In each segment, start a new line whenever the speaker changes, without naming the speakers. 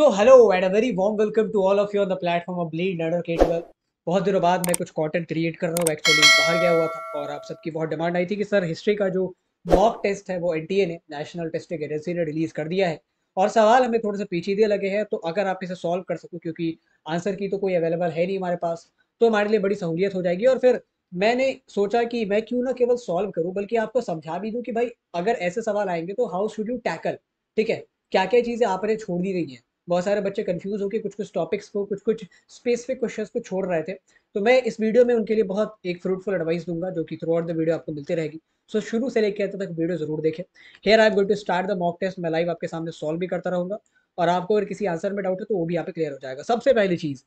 So hello and a very warm welcome to all of you on the platform of bleed learner ketwell. बहुत दिनों बाद मैं कुछ content create कर रहा हूँ। एक्चुअली बाहर गया हुआ था और आप सबकी बहुत डिमांड आई थी कि सर हिस्ट्री का जो मॉक टेस्ट है वो एनटीए ने नेशनल टेस्टिंग एजेंसी ने रिलीज कर दिया है और सवाल हमें थोड़े से पेचीदे लगे हैं। तो अगर आप इसे सॉल्व कर सको, क्योंकि आंसर की तो कोई अवेलेबल है नहीं हमारे पास, तो हमारे लिए बड़ी सहूलियत हो जाएगी। और फिर मैंने सोचा कि मैं क्यों ना केवल सॉल्व करूं बल्कि आपको समझा भी दूं कि भाई अगर ऐसे सवाल आएंगे तो हाउ शुड यू टैकल। ठीक है, क्या क्या चीजें आपने छोड़ दी गई हैं। बहुत सारे बच्चे कंफ्यूज होकर कुछ कुछ टॉपिक्स को, कुछ कुछ स्पेसिफिक क्वेश्चंस को छोड़ रहे थे। तो मैं इस वीडियो में उनके लिए बहुत एक फ्रूटफुल एडवाइस दूंगा जो कि थ्रू आउट द वीडियो आपको मिलती रहेगी। सो शुरू से लेकर अंत तक वीडियो जरूर देखें। Here I am going to start the mock test. मैं लाइव आपके सामने सॉल्व भी करता रहूंगा और आपको अगर किसी आंसर में डाउट है तो वो भी यहाँ पे क्लियर हो जाएगा। सबसे पहली चीज,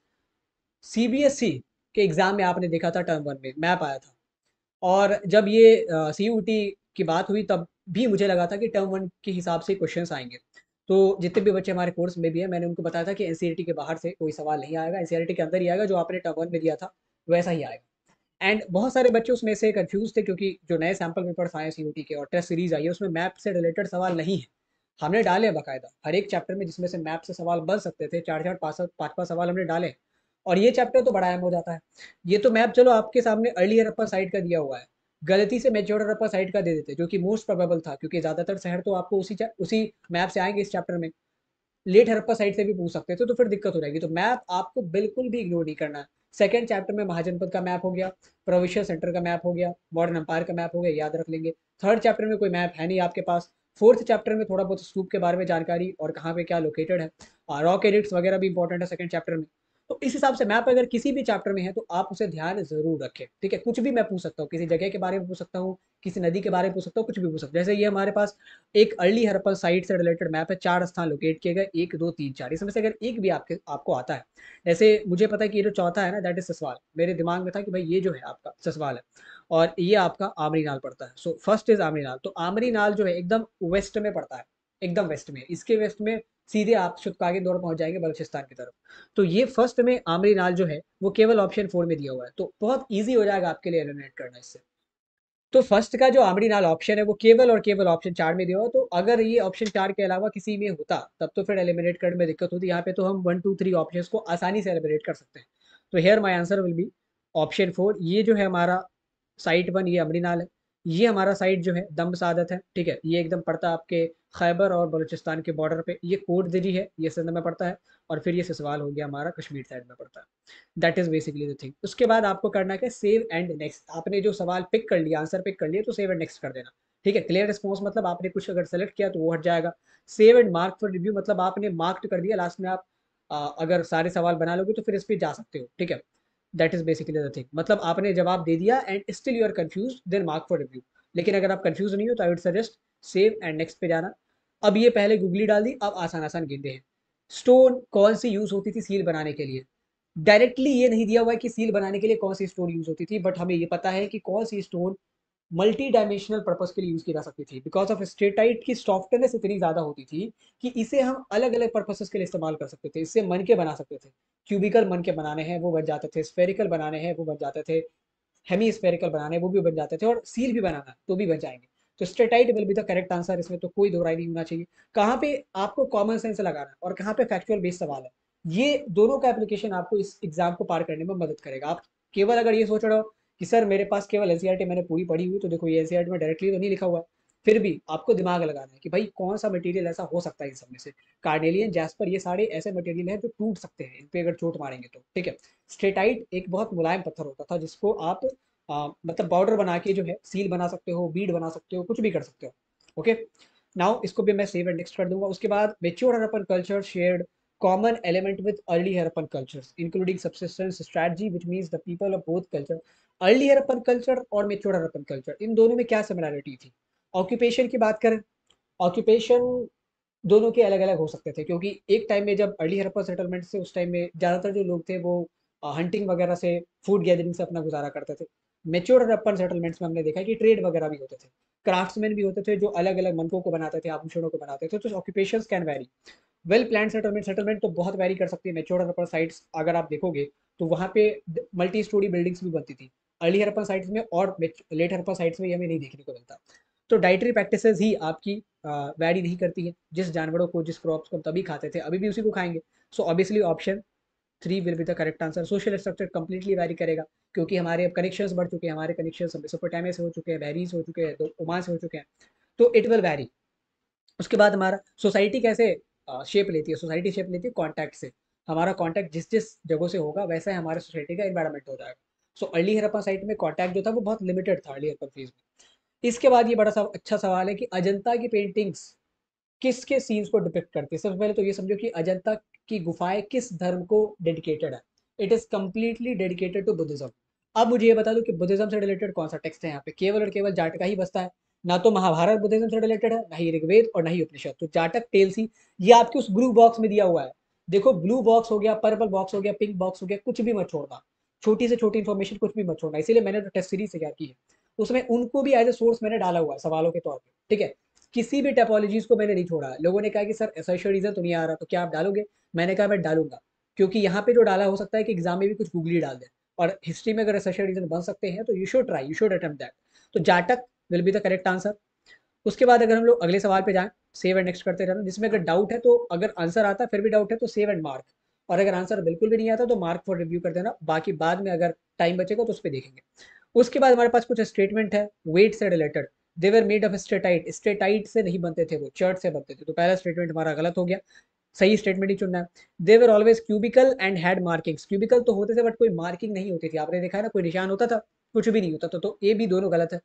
सीबीएसई के एग्जाम में आपने देखा था टर्म वन में मैप आया था, और जब ये सीयूटी की बात हुई तब भी मुझे लगा था कि टर्म वन के हिसाब से क्वेश्चंस आएंगे। तो जितने भी बच्चे हमारे कोर्स में भी हैं मैंने उनको बताया था कि एनसीईआरटी के बाहर से कोई सवाल नहीं आएगा, एनसीईआरटी के अंदर ही आएगा, जो आपने टर्म वन में दिया था वैसा ही आएगा। एंड बहुत सारे बच्चे उसमें से कंफ्यूज थे क्योंकि जो नए सैम्पल पेपर्स आए सीयूटी के और टेस्ट सीरीज आई है उसमें मैप से रिलेटेड सवाल नहीं है। हमने डाले हैं बाकायदा हर एक चैप्टर में जिसमें से मैप से सवाल बन सकते थे, चार चार पाँच पाँच पाँच सवाल हमने डाले हैं। और ये चैप्टर तो बड़ा अहम हो जाता है। ये तो मैप चलो आपके सामने अर्ली हड़प्पा साइट का दिया हुआ है, गलती से मेच्योर हड़प्पा साइट का दे देते जो कि मोस्ट प्रोबेबल था, क्योंकि ज्यादातर शहर तो आपको उसी मैप से आएंगे इस चैप्टर में। लेट हड़प्पा साइड से भी पूछ सकते थे तो फिर दिक्कत हो जाएगी। तो मैप आपको बिल्कुल भी इग्नोर नहीं करना है। सेकंड चैप्टर में महाजनपद का मैप हो गया, प्रोविंशियल सेंटर का मैप हो गया, मॉडर्न एम्पायर का मैप हो गया, याद रख लेंगे। थर्ड चैप्टर में कोई मैप है नहीं आपके पास। फोर्थ चैप्टर में थोड़ा बहुत स्तूप के बारे में जानकारी और कहाँ पे क्या लोकेटेड है। रॉक एडिट्स वगैरह भी इंपॉर्टेंट है सेकंड चैप्टर में। तो इस हिसाब से मैप अगर किसी भी चैप्टर में है तो आप उसे ध्यान जरूर रखें। ठीक है, कुछ भी मैं पूछ सकता हूँ, किसी जगह के बारे में पूछ सकता हूँ, किसी नदी के बारे में पूछ सकता हूँ, कुछ भी पूछ सकता हूँ। जैसे ये हमारे पास एक अर्ली हड़प्पन साइट से रिलेटेड मैप है, चार स्थान लोकेट किए गए, एक दो तीन चार, इसमें से अगर एक भी आपको आता है। जैसे मुझे पता है कि ये जो चौथा है ना दैट इज ससवाल, मेरे दिमाग में था कि भाई ये जो है आपका ससवाल है और ये आपका आमरी नाल पड़ता है। सो फर्स्ट इज आमरी नाल। तो आमरी नाल जो है एकदम वेस्ट में पड़ता है, एकदम वेस्ट में। इसके वेस्ट में सीधे आप शुष्कागे दौर पहुंच जाएंगे बलूचिस्तान की तरफ। तो ये फर्स्ट में आमरी नाल जो है वो केवल ऑप्शन फोर में दिया हुआ है, तो बहुत ईजी हो जाएगा आपके लिए एलिमिनेट करना इससे। तो फर्स्ट का जो आमरी नाल ऑप्शन है वो केवल और केवल ऑप्शन चार में दिया हुआ, तो अगर ये ऑप्शन चार के अलावा किसी में होता तब तो फिर एलिमिनेट करने में दिक्कत होती। यहाँ पे तो हम वन टू थ्री ऑप्शन को आसानी से एलिमिनेट कर सकते हैं। तो here my answer will be option four. ये जो है हमारा साइट वन, ये अमरी नाल है। ये हमारा साइट जो है दम्ब सादत है। ठीक है, ये एकदम पड़ता है आपके खैबर और बलूचिस्तान के बॉर्डर पे। ये कोट दिरी है, ये सिंध में पड़ता है। और फिर ये ससवाल हो गया हमारा कश्मीर साइड में पड़ता है। That is basically the thing. उसके बाद आपको करना है सेव एंड नेक्स्ट। आपने जो सवाल पिक कर लिया, आंसर पिक कर लिया, तो सेव एंड नेक्स्ट कर देना। ठीक है, क्लियर रिस्पॉन्स मतलब आपने कुछ अगर सेलेक्ट किया तो वो हट जाएगा। Save and mark for review मतलब आपने मार्क कर दिया, लास्ट में आप अगर सारे सवाल बना लोगे तो फिर इस पर जा सकते हो। ठीक है, that is basically the thing. मतलब आपने जवाब दे दिया and still you are confuse, then mark for review. लेकिन अगर आप कंफ्यूज नहीं हो तो I would suggest save and next पे जाना। अब ये पहले गूगली डाल दी, अब आसान आसान गेंदे हैं। स्टोन कौन सी यूज होती थी सील बनाने के लिए? डायरेक्टली ये नहीं दिया हुआ है कि सील बनाने के लिए कौन सी स्टोन यूज होती थी, बट हमें ये पता है कि कौन सी स्टोन मल्टी डायमेंशनल पर्पस के लिए यूज की जा सकती थी। बिकॉज ऑफ स्टेटाइट की सॉफ्टनेस इतनी ज्यादा होती थी कि इसे हम अलग अलग पर्पसेस के लिए इस्तेमाल कर सकते थे। इससे मन के बना सकते थे, क्यूबिकल मन के बनाने हैं वो बन जाते थे, स्फेरिकल बनाने हैं वो बन जाते थे, हेमी स्फेरिकल बनाने वो भी बन जाते थे, और सील भी बनाना तो भी बन जाएंगे। तो steatite will be the correct answer, इसमें तो कोई दो राय नहीं होना चाहिए। कहाँ पे आपको कॉमन सेंस लगाना है और कहाँ पे फैक्चुअल बेस्ड सवाल है, ये दोनों का एप्लीकेशन आपको इस एग्जाम को पार करने में मदद करेगा। आप केवल अगर ये सोच रहे हो कि सर मेरे पास केवल एनसीईआरटी मैंने पूरी पढ़ी हुई, तो देखो ये एनसीईआरटी में डायरेक्टली तो नहीं लिखा हुआ है, फिर भी आपको दिमाग लगाना है कि भाई कौन सा मटेरियल ऐसा हो सकता है इन सब में से। कार्नेलियन, जैस्पर, ये सारे ऐसे मटेरियल हैं जो टूट सकते हैं इन पे अगर चोट मारेंगे तो। ठीक है, स्टेटाइट एक बहुत मुलायम पत्थर होता था जिसको आप मतलब बॉर्डर बना के जो है सील बना सकते हो, बीड बना सकते हो, कुछ भी कर सकते हो। ओके, नाउ इसको भी मैं सेव एंड नेक्स्ट कर दूंगा। उसके बाद mature Harappan culture shared common element with early Harappan cultures, including subsistence strategy, which means the people of both culture, early Harappan culture और mature Harappan culture, इन दोनों में क्या सिमिलरिटी थी? ऑक्यूपेशन की बात करें, ऑक्यूपेशन दोनों के अलग अलग हो सकते थे, क्योंकि एक टाइम में जब अर्ली हड़प्पा सेटलमेंट से उस टाइम में ज़्यादातर जो लोग थे वो हंटिंग वगैरह से, फूड गैदरिंग से अपना गुजारा करते थे। मेच्योर हड़प्पन सेटलमेंट्स में हमने देखा कि ट्रेड वगैरह भी होते थे, क्राफ्ट्समैन भी होते थे जो अलग अलग मनकों को बनाते थे, आभूषणों को बनाते थे। तो occupation can vary. Well plan settlement, settlement तो बहुत वैरी कर सकती है। मेच्योर हड़प्पन साइट्स अगर आप देखोगे तो वहाँ पे मल्टी स्टोरी बिल्डिंग्स भी बनती थी अर्ली हड़प्पन साइट्स में, और लेट हड़प्पन साइट्स में ये हमें नहीं देखने को मिलता। तो डाइटरी प्रैक्टिसेस ही आपकी वैरी नहीं करती है। जिस जानवरों को, जिस क्रॉप्स को हम तभी खाते थे, अभी भी उसी को खाएंगे। So obviously option 3 will be the correct answer. Social structure completely vary करेगा, क्योंकि हमारे अब कनेक्शंस बढ़ चुके हैं, हमारे कनेक्शंस मेसोपोटामिया से हो चुके हैं, बहरीन से हो चुके हैं, तो ओमान से हो चुके हैं, तो इट विल वैरी। उसके बाद हमारा सोसाइटी कैसे शेप लेती है, सोसाइटी शेप लेती है कॉन्टैक्ट से। हमारा कॉन्टैक्ट जिस जिस जगह से होगा वैसा ही हमारे सोसाइटी का इन्वायरमेंट हो जाएगा। सो अर्ली हड़प्पा साइट में कॉन्टैक्ट जो था वो बहुत लिमिटेड था अर्ली हड़प्पन फेज में। इसके बाद ये बड़ा सा अच्छा सवाल है कि अजंता की पेंटिंग्स किसके सीन्स को डिपिक्ट करती है। सबसे पहले तो ये समझो कि अजंता की गुफाएं किस धर्म को डेडिकेटेड है। It is completely dedicated to Buddhism. अब मुझे ये बता दो कि बुद्धिज्म से रिलेटेड कौन सा टेक्स्ट है यहाँ पे। केवल और केवल जाटक ही बसता है। ना तो महाभारत बुद्धिज्म से रिलेटेड है, ना ही ऋग्वेद और ना ही उपनिषद। तो जाटक टेलसी ये आपके उस ब्लू बॉक्स में दिया हुआ है। देखो ब्लू बॉक्स हो गया, पर्पल बॉक्स हो गया, पिंक बॉक्स हो गया, कुछ भी मत छोड़ना। छोटी से छोटी इन्फॉर्मेशन कुछ भी मत छोड़ना। इसीलिए मैंने जो टेस्ट सीरीज तैयार की है उसमें उनको भी एज ए सोर्स मैंने डाला हुआ है सवालों के तौर पर, ठीक है। किसी भी टोपोलॉजीज को मैंने नहीं छोड़ा। लोगों ने कहा कि सर असर्शन रीजन तो नहीं आ रहा, तो क्या आप डालोगे? मैंने कहा मैं डालूंगा, क्योंकि यहाँ पे जो डाला हो सकता है कि एग्जाम में भी कुछ गूगली डाल दें, और हिस्ट्री में अगर असर्शन रीजन बन सकते हैं तो you should try, you should attempt that. तो जाटक will be the correct answer. उसके बाद अगर हम लोग अगले सवाल पे जाएं, सेव एंड नेक्स्ट करते रहना, जिसमें अगर डाउट है तो, अगर आंसर आता है फिर भी डाउट है तो सेव एंड मार्क, और अगर आंसर बिल्कुल भी नहीं आता तो मार्क फॉर रिव्यू कर देना। बाकी बाद में अगर टाइम बचेगा तो उस पर देखेंगे। उसके बाद हमारे पास कुछ स्टेटमेंट है वेट से related. They were made of steatite. Steatite से नहीं बनते थे वो, चर्ट से बनते थे। तो पहला स्टेटमेंट हमारा गलत हो गया, सही स्टेटमेंट ही चुनना है। They were always cubical and had markings. Cubical तो होते थे बट कोई मार्किंग नहीं होती थी। आपने देखा है ना, कोई निशान होता था? कुछ भी नहीं होता था। तो ये भी दोनों गलत है।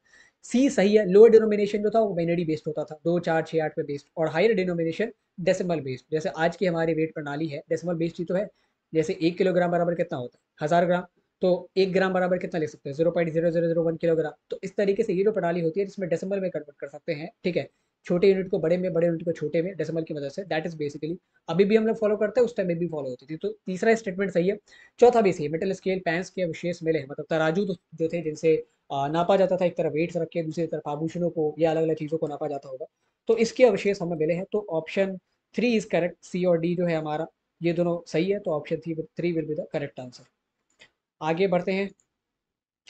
सी सही है। लोअर डिनोमिनेशन जो था वो बाइनरी बेस्ड होता था, 2 4 6 8 पे बेस्ड, और हायर डिनोमिनेशन डेसिमल बेस्ड। जैसे आज की हमारी वेट प्रणाली है डेसिमल बेस्ड ही तो है। जैसे 1 किलोग्राम बराबर कितना होता है? 1000 ग्राम। तो 1 ग्राम बराबर कितना लिख सकते हैं? 0.0001 किलोग्राम। तो इस तरीके से ये जो प्रणाली होती है जिसमें डेसिमल में कन्वर्ट कर सकते हैं, ठीक है। छोटे यूनिट को बड़े में, बड़े यूनिट को छोटे में, डेसिमल की मदद से। दैट इज बेसिकली अभी भी हम लोग फॉलो करते हैं, उस टाइम में भी फॉलो होती थी। तो तीसरा स्टेटमेंट सही है। चौथा भी सही है। मेटल स्केल पैंस के विशेष मिले हैं, मतलब तराजू जो थे जिनसे नापा जाता था। एक तरफ वेट्स रख के दूसरी तरफ आभूषणों को या अलग अलग चीज़ों को नापा जाता होगा। तो इसके अवशेष हमें मिले हैं। तो ऑप्शन 3 इज करेक्ट। सी और डी जो है हमारा, ये दोनों सही है। तो option 3 will be the correct answer. आगे बढ़ते हैं।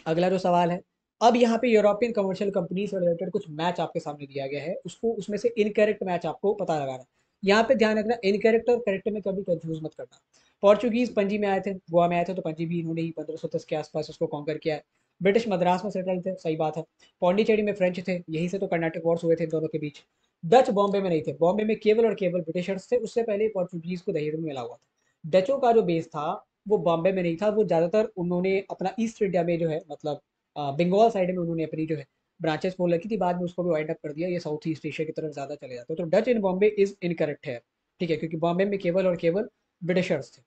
अगला जो सवाल है, अब यहाँ पे यूरोपियन कमर्शियल कंपनी से रिलेटेड कुछ मैच आपके सामने दिया गया है, उसको उसमें से इनकरेक्ट मैच आपको पता लगाना है। यहाँ पे ध्यान रखना, इनकरेक्ट और करेक्ट में कभी कंफ्यूज मत करना। पोर्चुगीज पणजी में आए थे, गोवा में आए थे, तो पणजी भी इन्होंने ही 1510 के आसपास उसको कॉन्कर किया है। ब्रिटिश मद्रास में सेटल थे, सही बात है। पौंडीचेरी में फ्रेंच थे, यहीं से तो कर्नाटक वॉर्स हुए थे इन दोनों के बीच। डच बॉम्बे में नहीं थे, बॉम्बे में केवल और केवल ब्रिटिशर्स थे, उससे पहले पोर्चुगीज को दहेज में मिला हुआ था। डचों का जो बेस था वो बॉम्बे में नहीं था, वो ज़्यादातर उन्होंने अपना ईस्ट इंडिया में जो है, मतलब बंगाल साइड में उन्होंने अपनी जो है ब्रांचेस खोल रखी थी। बाद में उसको भी वाइड अप कर दिया, ये साउथ ईस्ट एशिया की तरफ ज़्यादा चले जाते हैं। तो Dutch in Bombay is incorrect है, ठीक है, क्योंकि बॉम्बे में केवल और केवल ब्रिटिशर्स थे।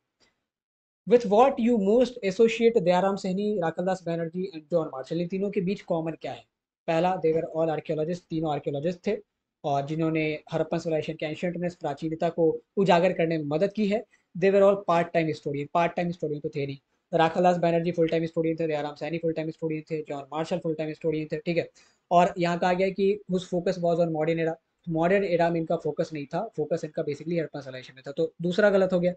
With what you most associate Dayaram Sahni, Rakhaldas Banerjee and John Marshall, इन तीनों के बीच कॉमन क्या है? पहला, देवर ऑल आर्कियोलॉजिस्ट, तीनों आर्कियोलॉजिस्ट थे और जिन्होंने हड़प्पन सिविलाइजेशन के एंशियंटनेस, प्राचीनता को उजागर करने में मदद की है। They all part time historian, part time historian तो थे नहीं। Rakhaldas Banerjee full time historian थे, Dayaram Saini full time historian थे, John Marshall full time historian थे, ठीक है। और यहाँ कहा गया कि whose focus was on modern era. Modern era में इनका फोकस नहीं था, फोकस इनका बेसिकली हड़प्पन सिविलाइजेशन में था। तो दूसरा गलत हो गया।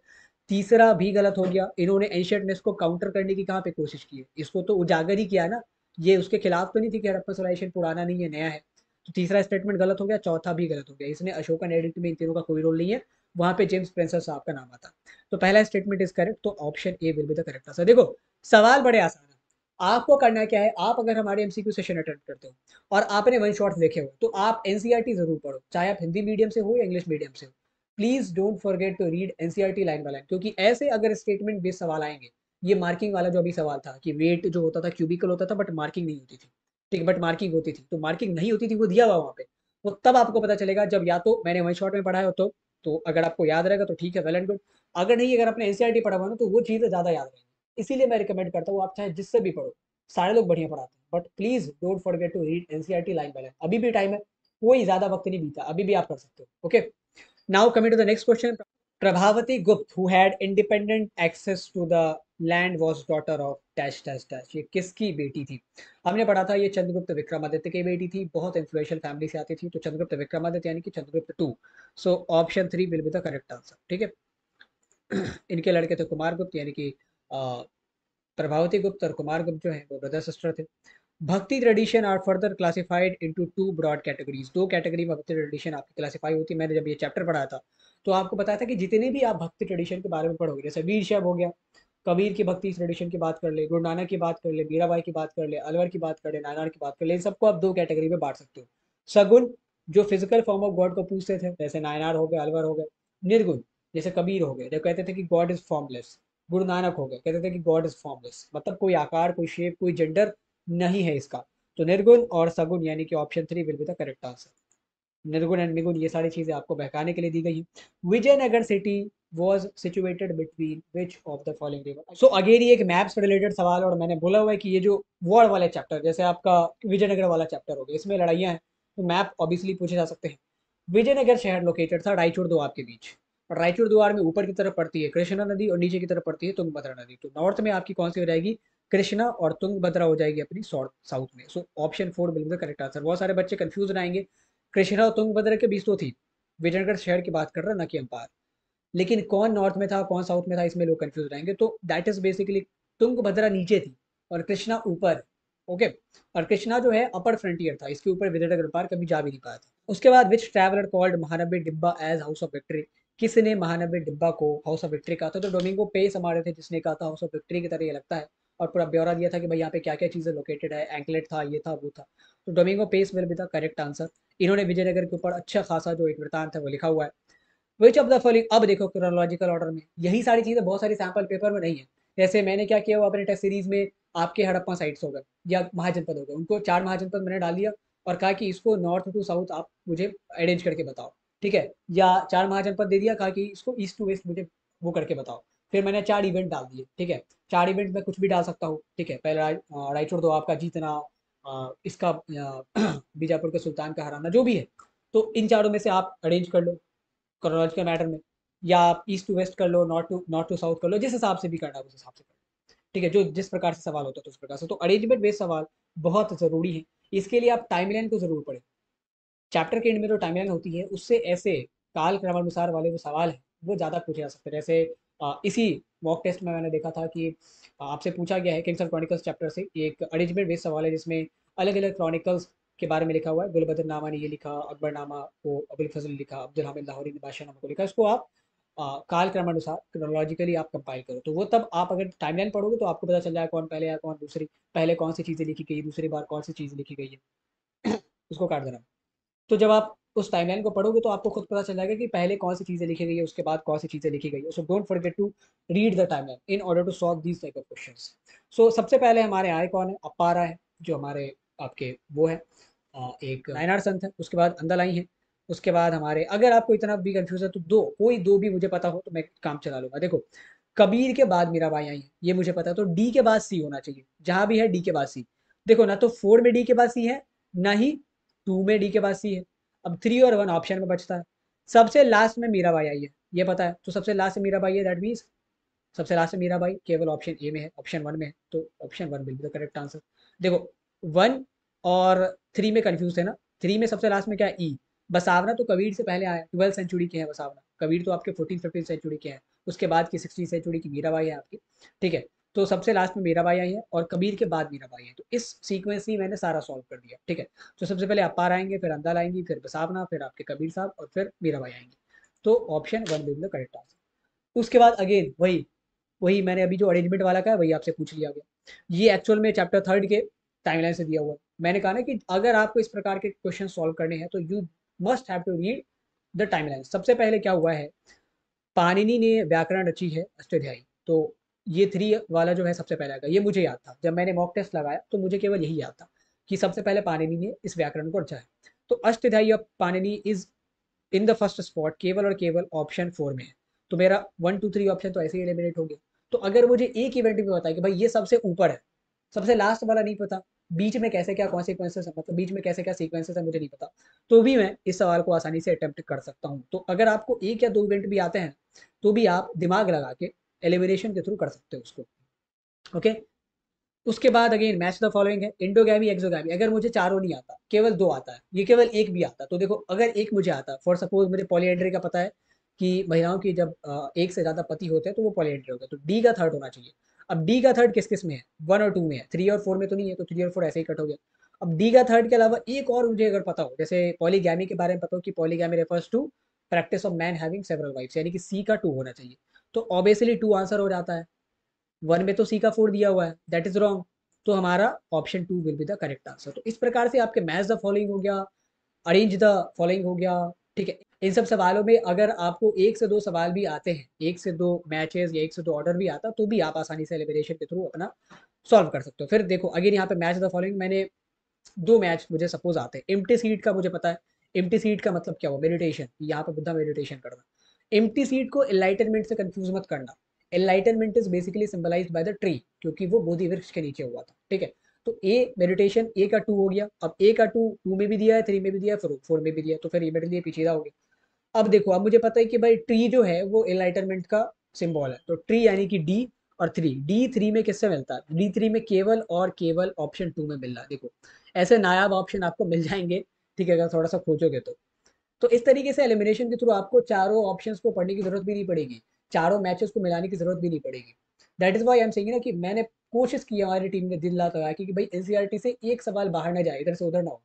तीसरा भी गलत हो गया। इन्होंने एंशियंटनेस को काउंटर करने की कहाँ पे कोशिश की है? इसको तो उजागर ही किया ना। ये उसके खिलाफ तो नहीं थी कि हड़प्पन सिविलाइजेशन पुराना नहीं है, नया है। तो तीसरा स्टेटमेंट गलत हो गया, चौथा भी गलत हो गया। इसने अशोकन एडिक्ट में इन तीनों का कोई रोल नहीं है, वहां पे जेम्स स्पेंसर साहब का नाम आता। तो पहला स्टेटमेंट इज करेक्ट, तो option A will be the correct answer. देखो सवाल बड़े आसान है। आपको करना क्या है, आप अगर हमारे एमसीक्यू सेशन अटेंड करते हो और आपने वन शॉट देखे हो तो आप एनसीईआरटी जरूर पढ़ो, चाहे आप हिंदी मीडियम से हो या इंग्लिश मीडियम से हो। Please don't forget to read NCERT line by line, क्योंकि ऐसे अगर स्टेटमेंट बेस्ड सवाल आएंगे, ये मार्किंग वाला जो अभी सवाल था कि वेट जो होता था क्यूबिकल होता था बट मार्किंग नहीं होती थी, ठीक, बट मार्किंग होती थी, तो मार्किंग नहीं होती थी वो दिया हुआ वहां पे। वो तब आपको पता चलेगा जब या तो मैंने वन शॉट में पढ़ा है तो अगर आपको याद रहेगा तो ठीक है, वेल एंड गुड। अगर नहीं, अगर आपने एनसीईआरटी पढ़ा हुआ ना तो वो चीज़ें ज़्यादा याद रहेंगी। इसीलिए मैं रिकमेंड करता हूँ आप चाहे जिससे भी पढ़ो, सारे लोग बढ़िया पढ़ाते हैं, but please don't forget to read NCERT line by line. अभी भी टाइम है, कोई ज्यादा वक्त नहीं बीता, अभी भी आप कर सकते हो। Okay, now coming to the next question. Prabhavati Gupta who had independent access to the land was daughter of dash dash dash, ये किसकी बेटी थी? हमने पढ़ा था ये चंद्रगुप्त विक्रमादित्य की बेटी थी, बहुत इन्फ्लुएंशियल फैमिली से आती थी। तो चंद्रगुप्त विक्रमादित्य यानी कि Chandragupta two. So option 3 will be the correct answer, ठीक है। इनके लड़के थे कुमार गुप्त, यानी कि प्रभावती गुप्त और कुमार गुप्त जो है वो ब्रदर सिस्टर थे। Bhakti tradition are further classified into two broad categories, दो कैटेगरी में भक्ति ट्रेडिशन आपकी क्लासिफाई होती है। मैंने जब ये चैप्टर पढ़ा था तो आपको बताया था कि जितने भी आप भक्ति ट्रेडिशन के बारे में पढ़ोगे, जैसे वीर शैव हो गया, कबीर की भक्ति ट्रेडिशन की बात कर ले, गुरु नानक की बात कर ले, मीराबाई की बात कर ले, अलवर की बात कर ले, नायनार की बात कर ले, इन सबको आप दो कैटेगरी में बांट सकते हो। सगुन, जो फिजिकल फॉर्म ऑफ गॉड को पूछते थे, जैसे नायनार हो गए, अलवर हो गए। निर्गुण, जैसे कबीर हो गए, जो कहते थे कि God is formless. Guru Nanak हो गए, कहते थे कि गॉड इज फॉर्मलेस, मतलब कोई आकार, कोई शेप, कोई जेंडर नहीं है इसका। तो निर्गुण और सगुण यानी कि option 3 will be the correct answer. निर्गुण एंड निगुण ये सारी चीजें आपको बहकाने के लिए दी गई है। Vijayanagara city was situated between which of the following river? So again ये एक मैप से रिलेटेड सवाल है, और मैंने बोला हुआ है कि ये जो वॉर वाले चैप्टर, जैसे आपका विजयनगर वाला चैप्टर हो गया, इसमें लड़ाइयाँ हैं तो मैप ऑब्वियसली पूछे जा सकते हैं। विजयनगर शहर लोकेटेड था रायचूर द्वार के बीच, और रायचूर द्वार में ऊपर की तरफ पड़ती है कृष्णा नदी और नीचे की तरफ पड़ती है तुंगभद्रा नदी। तो नॉर्थ में आपकी कौन सी हो जाएगी? कृष्णा, और तुंगभद्रा हो जाएगी अपनी साउथ में। सो ऑप्शन 4 बिल्कुल करेक्ट आंसर। बहुत सारे बच्चे कंफ्यूज रहेंगे, कृष्णा और तुंगभद्रा के बीच तो थी, विजयनगर शहर की बात कर रहा ना कि अंपार, लेकिन कौन नॉर्थ में था कौन साउथ में था इसमें लोग कंफ्यूज रहेंगे। तो दैट इज बेसिकली तुंगभद्रा नीचे थी और कृष्णा ऊपर। ओके, और कृष्णा जो है अपर फ्रंटियर था, इसके ऊपर विजयनगर पार कभी जा भी नहीं पाया था। उसके बाद विच ट्रैवलर कॉल्ड महानबी डिब्बा एज हाउस ऑफ विक्ट्री, किसने महानबी डिब्बा को हाउस ऑफ विक्ट्री कहा था? तो डोमिंगो पेस हमारे थे जिसने कहा था हाउस ऑफ विक्ट्री की तरह ये लगता है, और पूरा ब्यौरा दिया था कि भाई यहाँ पे क्या क्या चीजें लोकेटेड है, एंकलेट था, ये था, वो था। तो Domingo Paes will be the correct answer. इन्होंने विजयनगर के ऊपर अच्छा खासा जो एक वृत्तांत है वो लिखा हुआ है। विच ऑफ द फॉलोइंग, अब देखो क्रोनोलॉजिकल ऑर्डर में यही सारी चीजें बहुत सारी सैंपल पेपर में नहीं है। जैसे मैंने क्या किया हुआ अपने टेस्ट सीरीज में, आपके हड़प्पा साइट्स हो गए या महाजनपद हो गए, उनको 4 महाजनपद मैंने डाल दिया और कहा कि इसको नॉर्थ टू साउथ आप मुझे अरेंज करके बताओ, ठीक है, या 4 महाजनपद दे दिया, कहा कि इसको ईस्ट टू वेस्ट मुझे वो करके बताओ। फिर मैंने 4 इवेंट डाल दिए, ठीक है, 4 इवेंट में कुछ भी डाल सकता हूँ, ठीक है। पहले रायचूर दो आपका जीतना, इसका बीजापुर के सुल्तान का हराना, जो भी है, तो इन चारों में से आप अरेंज कर लो क्रोनोलॉजिकल मैटर में, या आप ईस्ट टू वेस्ट कर लो, नॉर्थ टू साउथ कर लो, जिस हिसाब से भी करना है उस हिसाब से कर लो, ठीक है, जो जिस प्रकार से सवाल होता है तो उस प्रकार से। तो अरेंजमेंट बेस्ड सवाल बहुत जरूरी है, इसके लिए आप टाइमलाइन को जरूर पढ़ें। चैप्टर के एंड में जो टाइमलाइन होती है उससे ऐसे काल क्रमानुसार वाले जो सवाल है वो ज़्यादा पूछे जा सकते हैं। जैसे इसी मॉक टेस्ट में मैंने देखा था कि आपसे पूछा गया है किंग्स ऑफ क्रॉनिकल्स चैप्टर से एक अरेंजमेंट बेस्ड सवाल है, जिसमें अलग अलग क्रॉनिकल्स के बारे में लिखा हुआ है। गुलबदर नामा ने ये लिखा, अकबरनामा को अबुल फजल ने लिखा, अब्दुल हामिद लाहौरी ने बादशाहनामा को लिखा। इसको आप काल क्रमानुसार क्रोनोलॉजिकली आप कंपाइल करो, तो वो तब आप अगर टाइमलाइन पढ़ोगे तो आपको पता चल जाएगा कौन पहले या कौन दूसरी, पहले कौन सी चीज़ें लिखी गई, दूसरी बार कौन सी चीज़ लिखी गई है। उसको काट देना। तो जब आप उस टाइमलाइन को पढ़ोगे तो आपको खुद पता चल जाएगा कि पहले कौन सी चीज़ें लिखी गई है, उसके बाद कौन सी चीज़ें लिखी गई है। So don't forget to read the timeline in order to solve these type of questions. So सबसे पहले हमारे आए कौन है? अपारा है, जो हमारे आपके वो है एक नायनार संत है। उसके बाद अंदलाई है। उसके बाद हमारे, अगर आपको इतना भी कंफ्यूज है तो कोई दो भी मुझे पता हो तो मैं काम चला लूंगा। देखो, कबीर के बाद मीराबाई आई है ये मुझे पता है, तो डी के बाद सी होना चाहिए, जहां भी है डी के बाद सी। देखो ना तो 4 में डी के बाद सी है, ना ही 2 में डी के बाद सी है। अब 3 और 1 ऑप्शन में बचता है। सबसे लास्ट में मीराबाई आई है ये पता है, तो सबसे लास्ट में मीराबाई है, दैट मीन्स सबसे लास्ट में मीराबाई केवल ऑप्शन ए में है, ऑप्शन 1 में है, तो ऑप्शन 1 बिल्कुल करेक्ट आंसर। देखो 1 और 3 में कंफ्यूज है ना, 3 में सबसे लास्ट में क्या है? ई। बसावना तो कबीर से पहले आया, 12 सेंचुरी के हैं बसावना, कबीर तो आपके 14-15 सेंचुरी के हैं। उसके बाद की 16 सेंचुरी की मीराबाई है आपकी, ठीक है। तो सबसे लास्ट में मीराबाई आई है और कबीर के बाद मीराबाई है, तो इस सीक्वेंस ही मैंने सारा सॉल्व कर दिया, ठीक है। तो सबसे पहले अपार आएंगे, फिर अंदाल आएंगी, फिर बसावना, फिर आपके कबीर साहब, और फिर मीराबाई आएंगी। तो ऑप्शन 1 बिल्कुल करेक्ट आंसर। उसके बाद अगेन वही वही मैंने अभी जो अरेंजमेंट वाला का है वही आपसे पूछ लिया गया। ये एक्चुअल में चैप्टर 3 के टाइमलाइन से दिया हुआ है। मैंने कहा ना कि अगर आपको इस प्रकार के क्वेश्चन सॉल्व करने हैं तो you must have to read the timeline. सबसे पहले क्या हुआ है, पाणिनि ने व्याकरण रची है अष्टाध्यायी, तो ये 3 वाला जो है सबसे पहले आएगा, ये मुझे याद था जब मैंने मॉक टेस्ट लगाया तो मुझे केवल यही याद था कि सबसे पहले पाणिनि ने इस व्याकरण को रचा है। तो Ashtadhyayi of Panini is in the first spot, केवल और केवल ऑप्शन 4 में है। तो मेरा 1 2 3 ऑप्शन तो ऐसे ही एलिमिनेट हो गया। तो अगर मुझे एक इवेंट भी बताया कि भाई ये सबसे ऊपर है, सबसे लास्ट वाला नहीं पता, बीच में कैसे क्या कॉन्सिक्वेंसेस है, मतलब बीच में कैसे क्या सीक्वेंसेस है मुझे नहीं पता, तो भी मैं इस सवाल को आसानी से अटेम्प्ट कर सकता हूँ। तो अगर आपको एक या दो इवेंट भी आते हैं तो भी आप दिमाग लगा के एलिमिनेशन के थ्रू कर सकते हो उसको। ओके, उसके बाद अगेन मैच द फॉलोइंग है, इंडोगैमी एक्सोगैमी। अगर मुझे चारों नहीं आता, केवल 2 आता है, ये केवल एक भी आता, तो देखो अगर एक मुझे आता, फॉर सपोज मुझे पॉलीएंड्री का पता है कि महिलाओं की जब एक से ज्यादा पति होते हैं तो वो पॉलीएंड्री होता है, तो डी का थर्ड होना चाहिए। अब डी का थर्ड किस किस में है, 1 और 2 में है, 3 और 4 में तो नहीं है, तो 3 और 4 ऐसे ही कट हो गया। अब डी का थर्ड के अलावा एक और मुझे अगर पता हो, जैसे पॉलीगैमी के बारे में पता हो कि polygamy refers to practice of man having several wives, यानी कि सी का 2 होना चाहिए, तो ऑब्वियसली 2 आंसर हो जाता है। 1 में तो सी का 4 दिया हुआ है, दैट इज रॉन्ग, तो हमारा option 2 will be the correct answer. तो इस प्रकार से आपके मैच द फॉलोइंग हो गया, अरेंज द फॉलोइंग हो गया, ठीक है। इन सब सवालों में अगर आपको 1 से 2 सवाल भी आते हैं, 1 से 2 मैचेस या 1 से 2 ऑर्डर भी आता, तो भी आप आसानी से एलिमिनेशन के थ्रू अपना सॉल्व कर सकते हो। फिर देखो अगेन यहाँ पे मैच द फॉलोइंग, मैंने 2 मैच मुझे सपोज आते हैं। एम्प्टी सीट का मुझे पता है, एम्प्टी सीट का मतलब क्या हुआ, मेडिटेशन, यहाँ पे बुद्धा मेडिटेशन करना। एम्प्टी सीट को एनलाइटनमेंट से कंफ्यूज मत करना, enlightenment is basically symbolised by the tree, क्योंकि वो बोधि वृक्ष के नीचे हुआ था, ठीक है। तो ए मेडिटेशन, ए का 2 हो गया। अब ए का 2 में भी दिया है, 3 में भी दिया है, 4 में भी दिया है, तो फिर ये मेरे लिए पीछेदा हो गया। अब देखो, अब मुझे पता है कि भाई ट्री जो है वो एनलाइटनमेंट का सिंबल है, तो ट्री यानी कि डी और 3, डी 3 में किससे मिलता है, डी 3 में केवल और केवल ऑप्शन 2 में मिल रहा है। देखो ऐसे नायाब ऑप्शन आपको मिल जाएंगे, ठीक है, अगर थोड़ा सा खोजोगे तो इस तरीके से एलिमिनेशन के थ्रू आपको चारों ऑप्शंस को पढ़ने की जरूरत भी नहीं पड़ेगी, चारों मैचेस को मिलाने की जरूरत भी नहीं पड़ेगी। That is why I am saying ना कि मैंने कोशिश की, हमारी टीम ने दिन रात लगाया कि भाई एनसीईआरटी से एक सवाल बाहर ना जाए, इधर से उधर ना हो,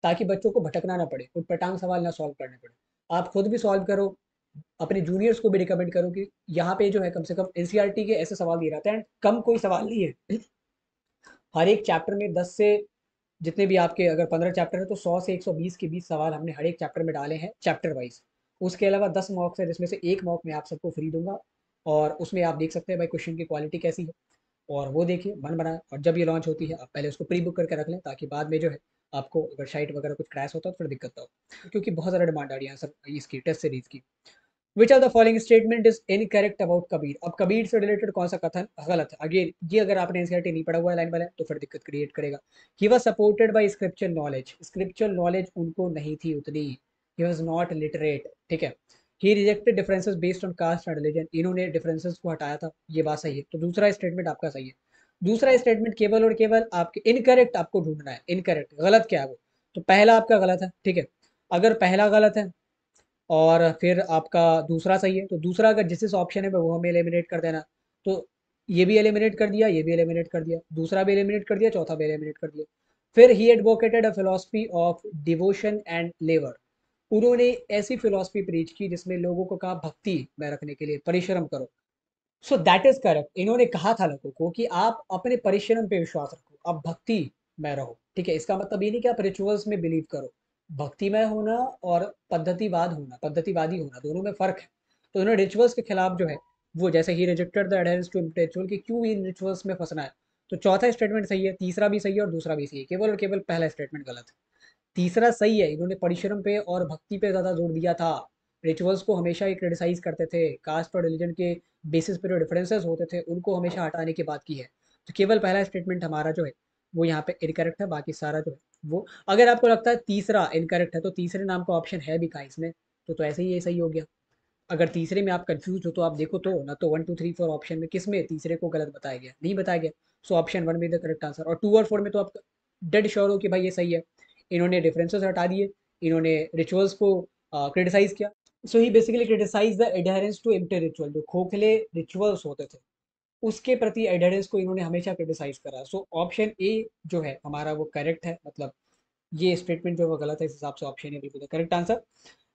ताकि बच्चों को भटकना ना पड़े, उटपटांग सवाल ना सॉल्व करने पड़े। आप खुद भी सॉल्व करो, अपने जूनियर्स को भी रिकमेंड करो कि यहाँ पे जो है कम से कम एनसीईआरटी के ऐसे सवाल दिए जाते हैं, कम कोई सवाल नहीं है। हर एक चैप्टर में 10 से, जितने भी आपके अगर 15 चैप्टर है तो 100 से 120 के बीच सवाल हमने हर एक चैप्टर में डाले हैं चैप्टर वाइज। उसके अलावा 10 मॉक्स है, जिसमें से एक मॉक मैं आप सबको फ्री दूंगा, और उसमें आप देख सकते हैं भाई क्वेश्चन की क्वालिटी कैसी है, और वो देखिए मन बनाए। और जब ये लॉन्च होती है आप पहले उसको प्री बुक करके रख लें, ताकि बाद में जो है आपको अगर साइट वगैरह कुछ क्रैश होता है तो फिर दिक्कत ना हो, क्योंकि बहुत ज़्यादा डिमांड आ रही है सर इसकी टेस्ट सीरीज की। Which are the following statement is incorrect about Kabir. अब कबीर से रिलेटेड कौन सा कथन गलत है, अगेन ये अगर आपने एनसीईआरटी नहीं पढ़ा हुआ है लाइन बाय लाइन तो फिर दिक्कत क्रिएट करेगा। He was supported by scriptural knowledge, scriptural knowledge उनको नहीं थी उतनी, ही वाज नॉट लिटरेट, ठीक है। He rejected differences based on caste and religion, इन्होंने डिफरेंसेस को हटाया था, ये बात सही है, तो दूसरा स्टेटमेंट आपका सही है। दूसरा स्टेटमेंट केवल और केवल आपके इनकरेक्ट आपको ढूंढना है, इनकरेक्ट गलत क्या है वो, तो पहला आपका गलत है, ठीक है। अगर पहला गलत है और फिर आपका दूसरा सही है, तो दूसरा अगर जिस ऑप्शन है वो हमें एलिमिनेट कर देना, तो ये भी एलिमिनेट कर दिया, ये भी एलिमिनेट कर दिया, दूसरा भी एलिमिनेट कर दिया, चौथा भी एलिमिनेट कर दिया। फिर ही advocated a philosophy of devotion and labour, उन्होंने ऐसी फिलोसफी प्रीच की जिसमें लोगों को कहा भक्ति में रखने के लिए परिश्रम करो। सो दैट इज करेक्ट, इन्होंने कहा था लोगों को कि आप अपने परिश्रम पे विश्वास रखो, आप भक्ति में रहो, ठीक है। इसका मतलब ये नहीं कि आप रिचुअल्स में बिलीव करो, भक्तिमय होना और पद्धतिवाद होना, पद्धतिवादी होना, दोनों में फर्क है। तो इन्होंने रिचुअल्स के खिलाफ जो है वो, जैसे he rejected the adherence to ritual, कि क्यों इन रिचुअल्स में फंसना है, तो चौथा स्टेटमेंट सही है, तीसरा भी सही है और दूसरा भी सही है, केवल और केवल पहला स्टेटमेंट गलत है। तीसरा सही है, इन्होंने परिश्रम पे और भक्ति पे ज़्यादा जोर दिया था, रिचुअल्स को हमेशा ही क्रिटिसाइज करते थे, कास्ट और रिलीजन के बेसिस पे जो डिफरेंसेस होते थे उनको हमेशा हटाने की बात की है। तो केवल पहला स्टेटमेंट हमारा जो है वो यहाँ पे इनकरेक्ट है, बाकी सारा जो है वो, अगर आपको लगता है तीसरा इनकरेक्ट है तो तीसरे नाम का ऑप्शन है भी कहाँ इसमें, तो ऐसे ही ये सही हो गया। अगर तीसरे में आप कंफ्यूज हो तो आप देखो तो ना, तो 1 2 3 4 ऑप्शन में किस में तीसरे को गलत बताया गया, नहीं बताया गया। सो ऑप्शन 1 में द करेक्ट आंसर, और 2 और 4 में तो आप डेड श्योर हो कि भाई ये सही है। इन्होंने डिफरेंसेस हटा दिए, इन्होंने रिचुअल्स को क्रिटिसाइज किया। So he basically criticise the adherence to empty ritual, जो खोखले रिचुअल्स होते थे उसके प्रति एडहेरेंस को इन्होंने हमेशा क्रिटिसाइज करा। सो ऑप्शन ए जो है हमारा वो करेक्ट है, मतलब ये स्टेटमेंट जो है गलत है, इस हिसाब से ऑप्शन ए बिल्कुल correct answer.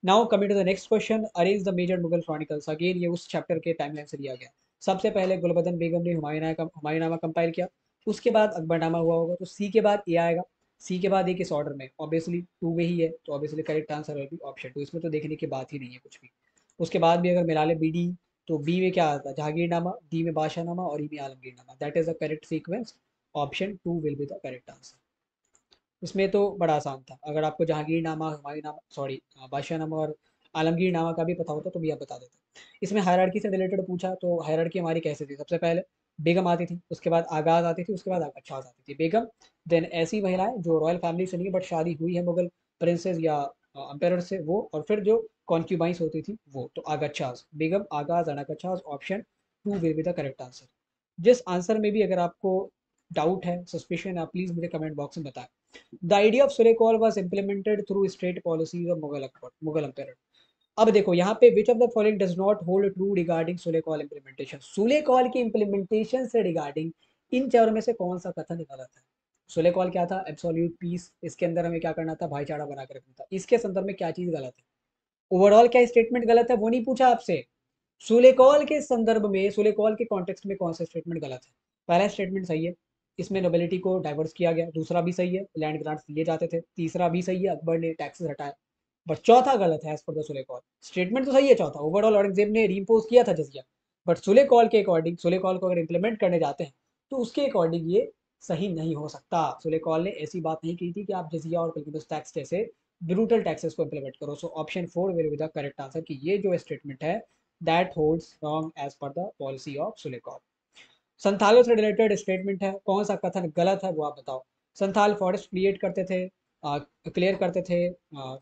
Now coming to the next question, arrange the major Mughal chronicles, again ये उस चैप्टर के टाइमलाइन से दिया गया। सबसे पहले गुलबदन बेगम ने हुमायूंनामा कंपाइल किया, उसके बाद अकबरनामा हुआ होगा, तो सी के बाद ए आएगा, सी के बाद ए किस ऑर्डर में, ऑब्वियसली 2 में ही है, तो ऑब्वियसली करेक्ट आंसर है ऑप्शन 2, इसमें तो देखने की बात ही नहीं है कुछ भी। उसके बाद भी अगर मिला ले बी डी, तो बी में क्या आता है, जहांगीरनामा, डी में बादशाहनामा और ई में Alamgirnama, that is the correct sequence, option 2 will be the correct answer. इसमें तो बड़ा आसान था, अगर आपको जहांगीरनामा, हुमायूंनामा, सॉरी बादशाहनामा और आलमगीरनामा का भी पता होता तो भी आप बता देते। इसमें हायरार्की से रिलेटेड पूछा, तो हायरार्की हमारी कैसे थी, सबसे पहले बेगम आती थी, उसके बाद आगाज आती थी, उसके बाद अक्षाज आती थी। बेगम देन ऐसी महिलाएं जो रॉयल फैमिली से नहीं बट शादी हुई है मुगल प्रिंसेस या अम्पेयर से, वो, और फिर जो कॉन्क्यूबाइंस होती थी वो, तो आगच्छास, बेगम, आगाज एंड अगच्छास, option 2 will be the correct answer. जिस आंसर में भी अगर आपको डाउट है, सस्पिशन, आप प्लीज मुझे कमेंट बॉक्स में बताएं। The idea of Surikol was implemented through state policies of Mughal Emperor. अब देखो यहाँ पे विच of the following does not hold true regarding Sule call implementation, Sule call की इम्प्लीमेंटेशन से रिगार्डिंग इन चारों में से कौन सा कथन गलत है? सुले कॉल क्या था? एब्सोल्यूट पीस, इसके अंदर हमें क्या करना था? भाईचारा बना कर रखना था। इसके संदर्भ में क्या चीज गलत है? ओवरऑल क्या स्टेटमेंट गलत है वो नहीं पूछा आपसे, सुलेकॉल के संदर्भ में, सुलेकॉल के कॉन्टेक्स्ट में कौन सा स्टेटमेंट गलत है? पहला स्टेटमेंट सही है, इसमें नोबिलिटी को डाइवर्स किया गया। दूसरा भी सही है, लैंड ग्रांट्स दिए जाते थे। तीसरा भी सही है, अकबर ने टैक्सेस हटाया। बट चौथा गलत है एज पर द सुलेकॉल। स्टेटमेंट तो सही है चौथा, ओवरऑल औरंगजेब ने रीइंपोज किया था जजिया, बट सुलेकॉल के अकॉर्डिंग, सुलेकॉल को अगर इंप्लीमेंट करने जाते हैं तो उसके अकॉर्डिंग ये सही नहीं हो सकता। सुलेकॉल ने ऐसी बात नहीं की थी कि आप जजिया और कल्पिटस टैक्स जैसे ब्रूटल टैक्सेस को इंप्लीमेंट करो। So option 4 will be the correct answer कि ये जो स्टेटमेंट है that holds wrong as per the policy of सुलेकॉल। संथालों से रिलेटेड स्टेटमेंट है, कौन सा कथन गलत है वो आप बताओ। संथाल फॉरेस्ट क्रिएट करते थे, क्लियर करते थे,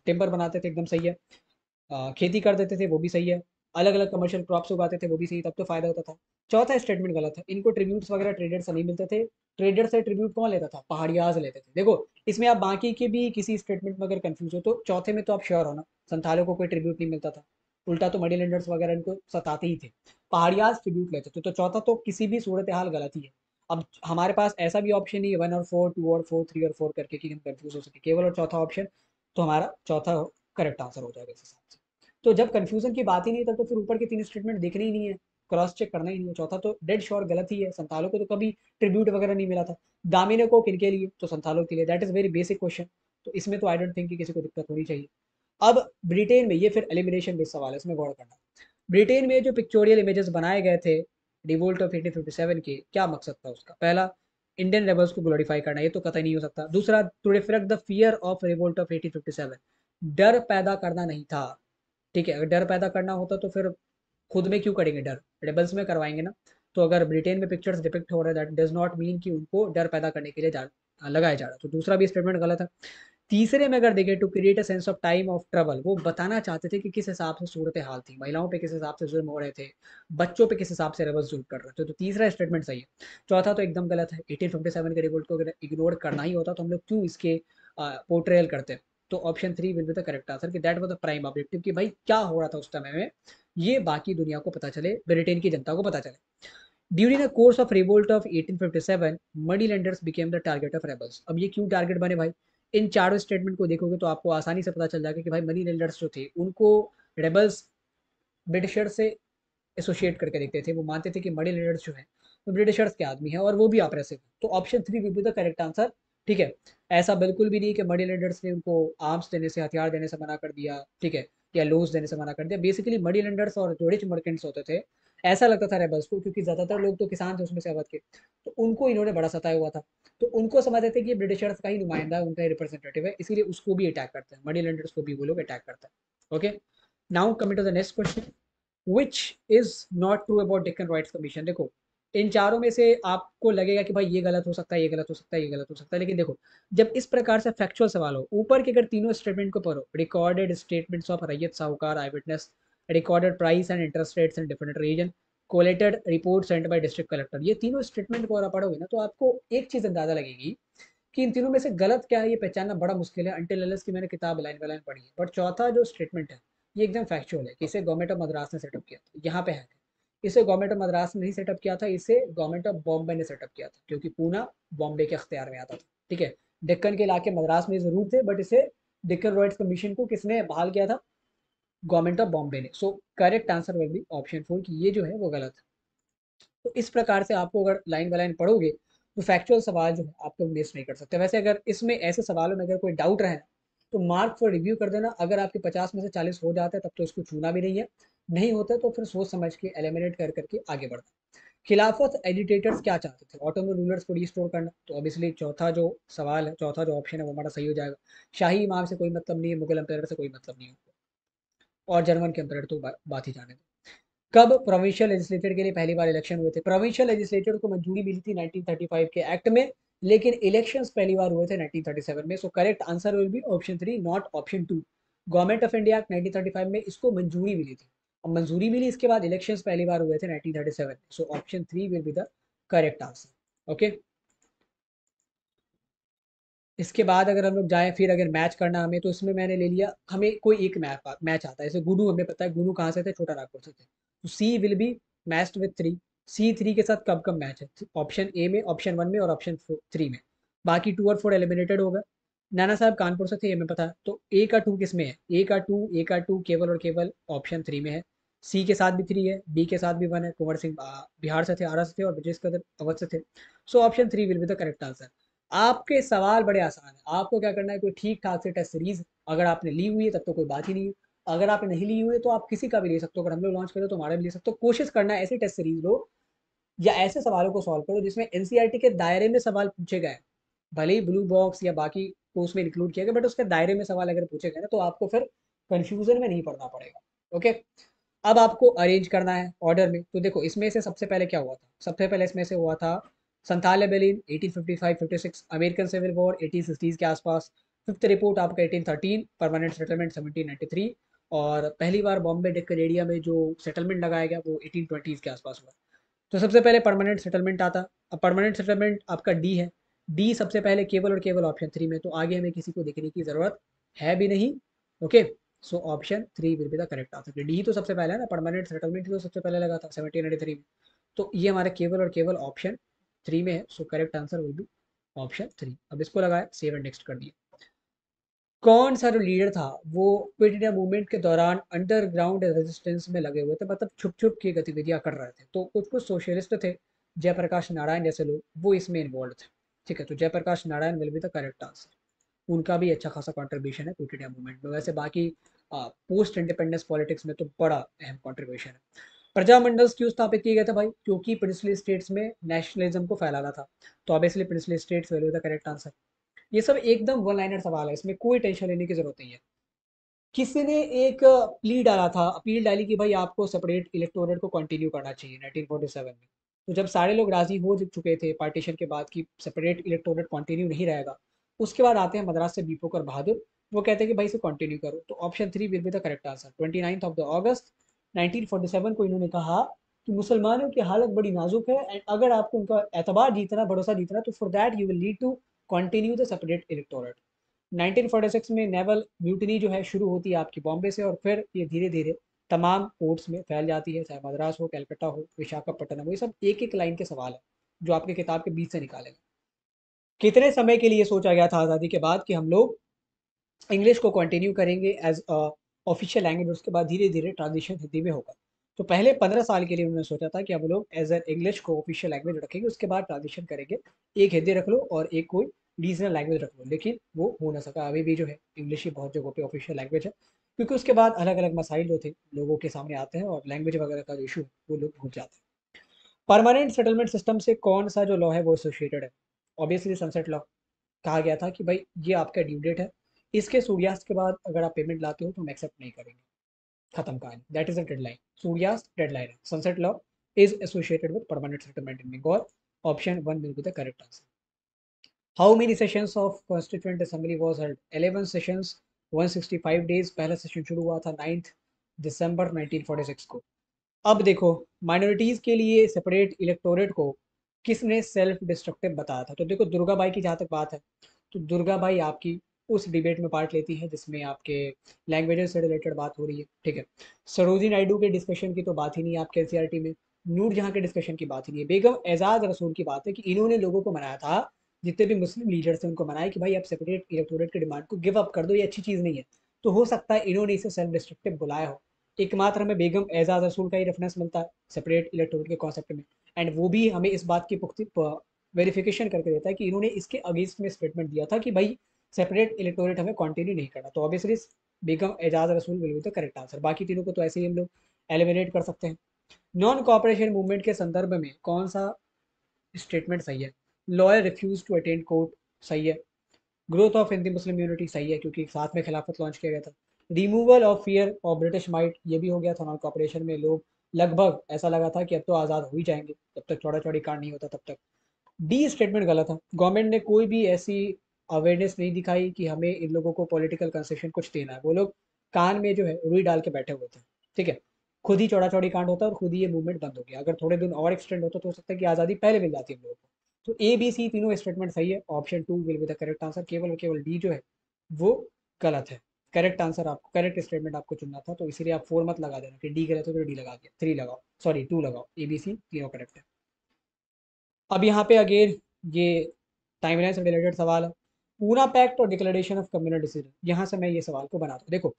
टिम्बर बनाते थे, एकदम सही है। खेती कर देते थे, वो भी सही है। अलग अलग कमर्शियल क्रॉप्स उगाते थे, वो भी सही, तब तो फायदा होता था। चौथा स्टेटमेंट गलत है, इनको ट्रिब्यूट्स वगैरह ट्रेडर से नहीं मिलते थे। ट्रेडर से ट्रिब्यूट कौन लेता था? पहाड़ियाज लेते थे। देखो इसमें आप बाकी के भी किसी स्टेटमेंट में अगर कंफ्यूज हो तो चौथे में तो आप श्योर हो ना, संथालों को कोई ट्रिब्यूट नहीं मिलता था, उल्टा तो मनी लेंडर्स वगैरह इनको सताते ही थे। पहाड़ियाज ट्रिब्यूट लेते थे, तो चौथा तो किसी भी सूरत हाल गलत ही है। अब हमारे पास ऐसा भी ऑप्शन नहीं है 1 और 4, 2 और 4, 3 और 4 करके कि हम कंफ्यूज हो सके, केवल और चौथा ऑप्शन। तो हमारा चौथा करेक्ट आंसर हो जाएगा इस हिसाब से। तो जब कंफ्यूजन की बात ही नहीं, तब तो फिर ऊपर के 3 स्टेटमेंट देखने ही नहीं है, क्रॉस चेक करना ही नहीं है। चौथा तो डेड श्योर गलत ही है, संथालों को तो कभी ट्रिब्यूट वगैरह नहीं मिला था। दामिने को किनके लिए? तो संथालों के लिए, that is very basic question. तो इसमें तो आई डोंट थिंक कि किसी को दिक्कत होनी चाहिए। अब ब्रिटेन में, ये फिर एलिमिनेशन बेस्ड सवाल है, इसमें गौर करना। ब्रिटेन में जो पिक्चोरियल इमेजेस बनाए गए थे रिवोल्ट ऑफ 1857 के, क्या मकसद था उसका? पहला, इंडियन रेबल्स को ग्लोरीफाई करना, ये तो कतई नहीं हो सकता। दूसरा, to reflect the fear of revolt of 1857, डर पैदा करना नहीं था। ठीक है, अगर डर पैदा करना होता तो फिर खुद में क्यों करेंगे डर, रेबल्स में करवाएंगे ना। तो अगर ब्रिटेन में पिक्चर्स डिपिक्ट हो रहे हैं, दैट डज नॉट मीन कि उनको डर पैदा करने के लिए लगाया जा रहा। तो दूसरा भी स्टेटमेंट गलत है। तीसरे में अगर देखें, to create a sense of time of trouble, वो बताना चाहते थे कि किस हिसाब से सूरत हाल थी, महिलाओं पे किस हिसाब से जुल्म हो रहे थे, बच्चों पे किस हिसाब से रेबल्स जुल्म कर रहे थे। तो तीसरा स्टेटमेंट सही है। चौथा तो एकदम गलत है, 1857 के रिवोल्ट को अगर इग्नोर करना ही होता तो हम लोग क्यों इसके पोर्ट्रेयल करते। तो option 3 will be the correct answer कि that was the prime objective, कि भाई क्या हो रहा था उस समय में, ये बाकी दुनिया को पता चले, ब्रिटेन की जनता को पता चले। During the course of revolt of 1857, money lenders became the target of rebels. अब ये क्यों टारगेट बने भाई? इन चारों स्टेटमेंट को देखोगे तो आपको आसानी से पता चल जाएगा कि भाई मनी लेंडर्स जो थे उनको रेबल्स ब्रिटिशर्स से एसोसिएट करके देखते थे। वो मानते थे कि मनी लेंडर्स जो है वो ब्रिटिशर्स के आदमी है और वो भी ऑपरेसिव है। तो option 3 will be the correct answer. ठीक है, ऐसा बिल्कुल भी नहीं कि मनी लेंडर्स ने उनको आर्म्स देने से, हथियार देने से मना कर दिया, ठीक है, या लोन्स देने से मना कर दिया। बेसिकली मनी लेंडर्स और जो रिच मर्केंट्स होते थे, ऐसा लगता था रेबल्स को, क्योंकि ज्यादातर लोग तो किसान थे उसमें से अवध के, तो उनको इन्होंने बड़ा सताया हुआ था। तो उनको समझते थे कि ये ब्रिटिशर्स का ही नुमाइंदा है, उनका ही रिप्रेजेंटेटिव है, इसीलिए उसको भी अटैक करते हैं, मनी लेंडर्स को भी वो लोग अटैक करते हैं। Okay, now coming to the next question, which is not true about Deccan riots commission. देखो इन चारों में से आपको लगेगा कि भाई ये गलत हो सकता है, ये गलत हो सकता है, ये गलत हो सकता है, लेकिन देखो जब इस प्रकार से फैक्चुअल सवाल हो, ऊपर के अगर तीनों स्टेटमेंट को पढ़ो, recorded statements of ryot sahukar eyewitness, recorded price and interest rates in different region, collated report sent by district collector, ये तीनों स्टेटमेंट को अगर पढ़ोगे ना तो आपको एक चीज अंदाजा लगेगी कि इन तीनों में से गलत क्या है, ये पहचानना बड़ा मुश्किल है, अंटिल अनलेस की मैंने किताब लाइन बाय लाइन पढ़ी है। बट चौथा जो स्टेटमेंट है ये एकदम फैक्चुअल है कि इसे गवर्नमेंट ऑफ मद्रास ने सेटअप किया था, यहाँ पे है। इसे गवर्नमेंट ऑफ मद्रास ने नहीं सेटअप किया था, इसे गवर्नमेंट ऑफ बॉम्बे ने सेटअप किया था, क्योंकि पूना बॉम्बे के अख्तियार में आता था। ठीक है, डेक्कन के इलाके मद्रास में जरूर थे, बट इसे डेक्कन रॉयट्स कमीशन को किसने बहाल किया था? गवर्नमेंट ऑफ बॉम्बे ने। So correct answer will be option 4 कि ये जो है वो गलत है। तो इस प्रकार से आपको अगर लाइन बाय लाइन पढ़ोगे तो फैक्चुअल सवाल जो है आपको मिस नहीं कर सकते। वैसे अगर इसमें ऐसे सवालों में अगर कोई डाउट रहे तो मार्क फॉर रिव्यू कर देना, अगर आपके 50 में से 40 हो जाते हैं तब तो इसको छूना भी नहीं है, नहीं होता तो फिर सोच समझ के एलिमिनेट कर करके आगे बढ़ना। खिलाफत एजिटेटर्स क्या चाहते थे? ऑटोमन रूलर्स को रिस्टोर करना, तो ऑब्वियसली चौथा जो सवाल है, चौथा जो ऑप्शन है वो हमारा सही हो जाएगा। शाही इमाम से कोई मतलब नहीं है, मुगल एम्पायर से कोई मतलब नहीं है, और जर्मन के एम्पायर तो बात ही जाने दो। कब प्रोविंशियल लेजिस्लेचर के लिए पहली बार इलेक्शन हुए थे? प्रोविंशियल लेजिस्लेचर को मंजूरी मिली थी 1935 के एक्ट में, लेकिन इलेक्शंस पहली बार हुए थे 1937 में। So correct answer will be option 3 not option 2। Government of India act 1935 में इसको मंजूरी मिली थी, और मंजूरी मिली, इसके बाद इलेक्शंस पहली बार हुए थे 1937। सो option 3 will be the correct answer. Okay, इसके बाद अगर हम लोग जाएँ फिर अगर मैच करना हमें, तो इसमें मैंने ले लिया, हमें कोई एक मैच आता है। जैसे गुडू, हमें पता है गुडू कहाँ से थे, छोटा नागपुर से थे। तो सी विल बी मैच्ड विद 3। सी 3 के साथ कब-कब मैच है? ऑप्शन ए में, ऑप्शन 1 में और ऑप्शन 3 में। बाकी 2 और 4 एलिमिनेटेड हो गए। नाना साहब कानपुर से थे, ये हमें पता है। तो ए का 2 किसमें है? ए का 2 केवल और केवल ऑप्शन 3 में है। सी के साथ भी 3 है, बी के साथ भी 1 है। कुंवर सिंह बिहार से थे, आरा से थे, और ब्रजेश कदर अवध से थे। सो option 3 will be the correct answer. आपके सवाल बड़े आसान है। आपको क्या करना है, कोई ठीक ठाक से टेस्ट सीरीज अगर आपने ली हुई है तब तो कोई बात ही नहीं है। अगर आपने नहीं ली हुई है तो आप किसी का भी ले सकते हो। अगर हम लोग लॉन्च करें तो हमारा भी ले सकते हो। कोशिश करना है ऐसी टेस्ट सीरीज लो या ऐसे सवालों को सॉल्व करो जिसमें एनसीईआरटी के दायरे में सवाल पूछे गए। भले ही ब्लू बॉक्स या बाकी को उसमें इंक्लूड किया गया, बट उसके दायरे में सवाल अगर पूछे गए ना, तो आपको फिर कंफ्यूजन में नहीं पड़ना पड़ेगा। ओके, अब आपको अरेंज करना है ऑर्डर में। तो देखो इसमें से सबसे पहले क्या हुआ था, सबसे पहले इसमें से हुआ था Santhal rebellion 1855-56, American civil war 1860 के आसपास, फिफ्थ रिपोर्ट आपका 1813, परमानेंट सेटलमेंट 1793, और पहली बार बॉम्बे डेक्कन में जो सेटलमेंट लगाया गया वो 1820 के आसपास हुआ। तो सबसे पहले परमानेंट सेटलमेंट आता। अब परमानेंट सेटलमेंट आपका डी है। डी सबसे पहले केवल और केवल ऑप्शन 3 में, तो आगे हमें किसी को देखने की ज़रूरत है भी नहीं। Okay, so option 3 will be the correct answer. D तो सबसे पहले है ना, परमानेंट सेटलमेंट तो सबसे पहले लगा था 1793 में। तो ये हमारे केवल और केवल ऑप्शन 3 में है। So correct answer will be option 3। अब इसको लगाए सेव एंड नेक्स्ट कर दिए। कौन सा जो लीडर था वो क्विट इंडिया मूवमेंट के दौरान अंडरग्राउंड रेजिस्टेंस में लगे हुए थे, मतलब छुप छुप की गतिविधियां कर रहे थे। तो कुछ कुछ सोशलिस्ट थे, जयप्रकाश नारायण जैसे लोग, वो इसमें इन्वॉल्व थे। ठीक है, तो Jayaprakash Narayan will be the correct answer. उनका भी अच्छा खासा कंट्रीब्यूशन है क्विट इंडिया मूवमेंट में। वैसे बाकी पोस्ट इंडिपेंडेंस पॉलिटिक्स में तो बड़ा अहम कंट्रीब्यूशन है। प्रजामंडल क्यों स्थापित किए गए थे भाई? क्योंकि प्रिंसली स्टेट्स में नेशनलिज्म को फैलाना था। तो obviously princely states will be the correct answer. ये सब एकदम वन लाइनर सवाल है, इसमें कोई टेंशन लेने की जरूरत नहीं है। किसी ने एक प्ली डाला था, अपील डाली कि भाई आपको सेपरेट इलेक्टोरेट को कंटिन्यू करना चाहिए 1947 में। तो जब सारे लोग राजी हो चुके थे पार्टीशन के बाद कि सेपरेट इलेक्टोरेट कंटिन्यू नहीं रहेगा, उसके बाद आते हैं मद्रास से दीपक बहादुर। वो कहते हैं कि भाई इसे कंटिन्यू करो। तो option 3 will be the correct answer. 29 of the August 1947 को इन्होंने कहा कि मुसलमानों की हालत बड़ी नाजुक है, एंड अगर आपको उनका एतबार जीतना, भरोसा जीतना, तो for that you will need to continue the separate electorate. 1946 में नेवल म्यूटनी जो है शुरू होती है आपकी बॉम्बे से, और फिर ये धीरे धीरे तमाम पोर्ट्स में फैल जाती है, चाहे मद्रास हो, कलकत्ता हो, विशाखापट्टनम हो। ये सब एक एक लाइन के सवाल है जो आपके किताब के बीच से निकाले गए। कितने समय के लिए सोचा गया था आज़ादी के बाद कि हम लोग इंग्लिश को कंटिन्यू करेंगे एज ऑफिशियल लैंग्वेज, उसके बाद धीरे धीरे ट्रांजिशन हिंदी में होगा। तो पहले 15 साल के लिए उन्होंने सोचा था कि हम लोग एज ए इंग्लिश को ऑफिशियल लैंग्वेज रखेंगे, उसके बाद ट्रांजिशन करेंगे, एक हिंदी रख लो और एक कोई रीजनल लैंग्वेज रख लो। लेकिन वो हो ना सका। अभी भी जो है इंग्लिश ही बहुत जगहों पे ऑफिशियल लैंग्वेज है, क्योंकि उसके बाद अलग अलग मसाइल जो थे लोगों के सामने आते हैं, और लैंग्वेज वगैरह का जो इशू है वो लोग भूल जाते हैं। परमानेंट सेटलमेंट सिस्टम से कौन सा जो लॉ है वो एसोसिएटेड है? Obviously sunset law. कहा गया था कि भाई ये आपका ड्यू डेट है, इसके सूर्यास्त के बाद अगर आप पेमेंट लाते हो तो हम एक्सेप्ट नहीं करेंगे। खत्म कहानी, दैट इज अ डेडलाइन। सूर्यास्त डेडलाइन है। Sunset law is associated with permanent settlement in Bengal. Option 1 will be the correct answer. How many sessions of constituent assembly was held? 11 sessions, 165 days. पहला सेशन शुरू हुआ था 9 दिसंबर 1946 को। अब देखो, माइनॉरिटीज के लिए सेपरेट इलेक्टोरेट को किसने सेल्फ डिस्ट्रक्टिव बताया था? तो देखो दुर्गाबाई की जहाँ तक बात है, तो दुर्गाबाई आपकी उस डिबेट में पार्ट लेती है जिसमें आपके लैंग्वेजेस से रिलेटेड बात हो रही है। ठीक है, सरोजी नायडू के डिस्कशन की तो बात ही नहीं है आपके एनसीईआरटी में। नूर जहाँ के डिस्कशन की बात ही नहीं है। बेगम एजाज रसूल की बात है कि इन्होंने लोगों को मनाया था, जितने भी मुस्लिम लीडर्स थे उनको मनाया कि भाई आप सेपरेट इलेक्टोरेट की डिमांड को गिव अप कर दो, ये अच्छी चीज़ नहीं है। तो हो सकता है इन्होंने इसे सेल्फ डिस्ट्रक्टिव बुलाया हो। एकमात्र हमें बेगम एजाज रसूल का ही रेफरेंस मिलता है सेपरेट इलेक्टोरेट के कॉन्सेप्ट में, एंड वो भी हमें इस बात की पुख्ती वेरिफिकेशन करके देता है कि इन्होंने इसके अगेंस्ट में स्टेटमेंट दिया था कि भाई सेपरेट इलेक्टोरेट हमें कंटिन्यू नहीं करना। तो ऑब्वियसली बेगम एजाज रसूल will be the correct answer. बाकी तीनों को तो ऐसे ही हम लोग एलिमिनेट कर सकते हैं। नॉन कॉपरेशन मूवमेंट के संदर्भ में कौन सा स्टेटमेंट सही है? Lawyer refuse to attend court, सही है। Growth of Hindi Muslim unity, सही है क्योंकि साथ में खिलाफत लॉन्च किया गया था। Removal of fear of British might, ये भी हो गया था। नॉन कॉपरेशन में लोग लगभग ऐसा लगा था कि अब तो आज़ाद हो ही जाएंगे, जब तक चौड़ा चौड़ी कांड नहीं होता तब तक। डी स्टेटमेंट गलत है। गवर्नमेंट ने कोई भी ऐसी अवेयरनेस नहीं दिखाई कि हमें इन लोगों को पॉलिटिकल कंसेशन कुछ देना है। वो लोग कान में जो है रुई डाल के बैठे हुए थे। ठीक है, खुद ही चौड़ा चौड़ी कांड होता और खुद ही ये मूवमेंट बंद हो गया। अगर थोड़े दिन और एक्सटेंड होता तो हो सकता है कि आज़ादी पहले मिल जाती हम लोगों को। तो ए बी सी तीनों स्टेटमेंट सही है, option two will be the correct answer. केवल और केवल डी जो है वो गलत है। करेक्ट आंसर आपको, करेक्ट स्टेटमेंट आपको चुनना था, तो इसीलिए आप 4 मत लगा देना कि डी गलत है तो डी लगा दिया, 3 लगाओ, सॉरी 2 लगाओ, ए बी सी तीनों करेक्ट है। अब यहाँ पे अगेन ये टाइमलाइन से रिलेटेड सवाल है। पूना पैक्ट और डिक्लेरेशन ऑफ कम्युनल डिसीजन, यहाँ से मैं ये सवाल को बनाता हूँ। देखो,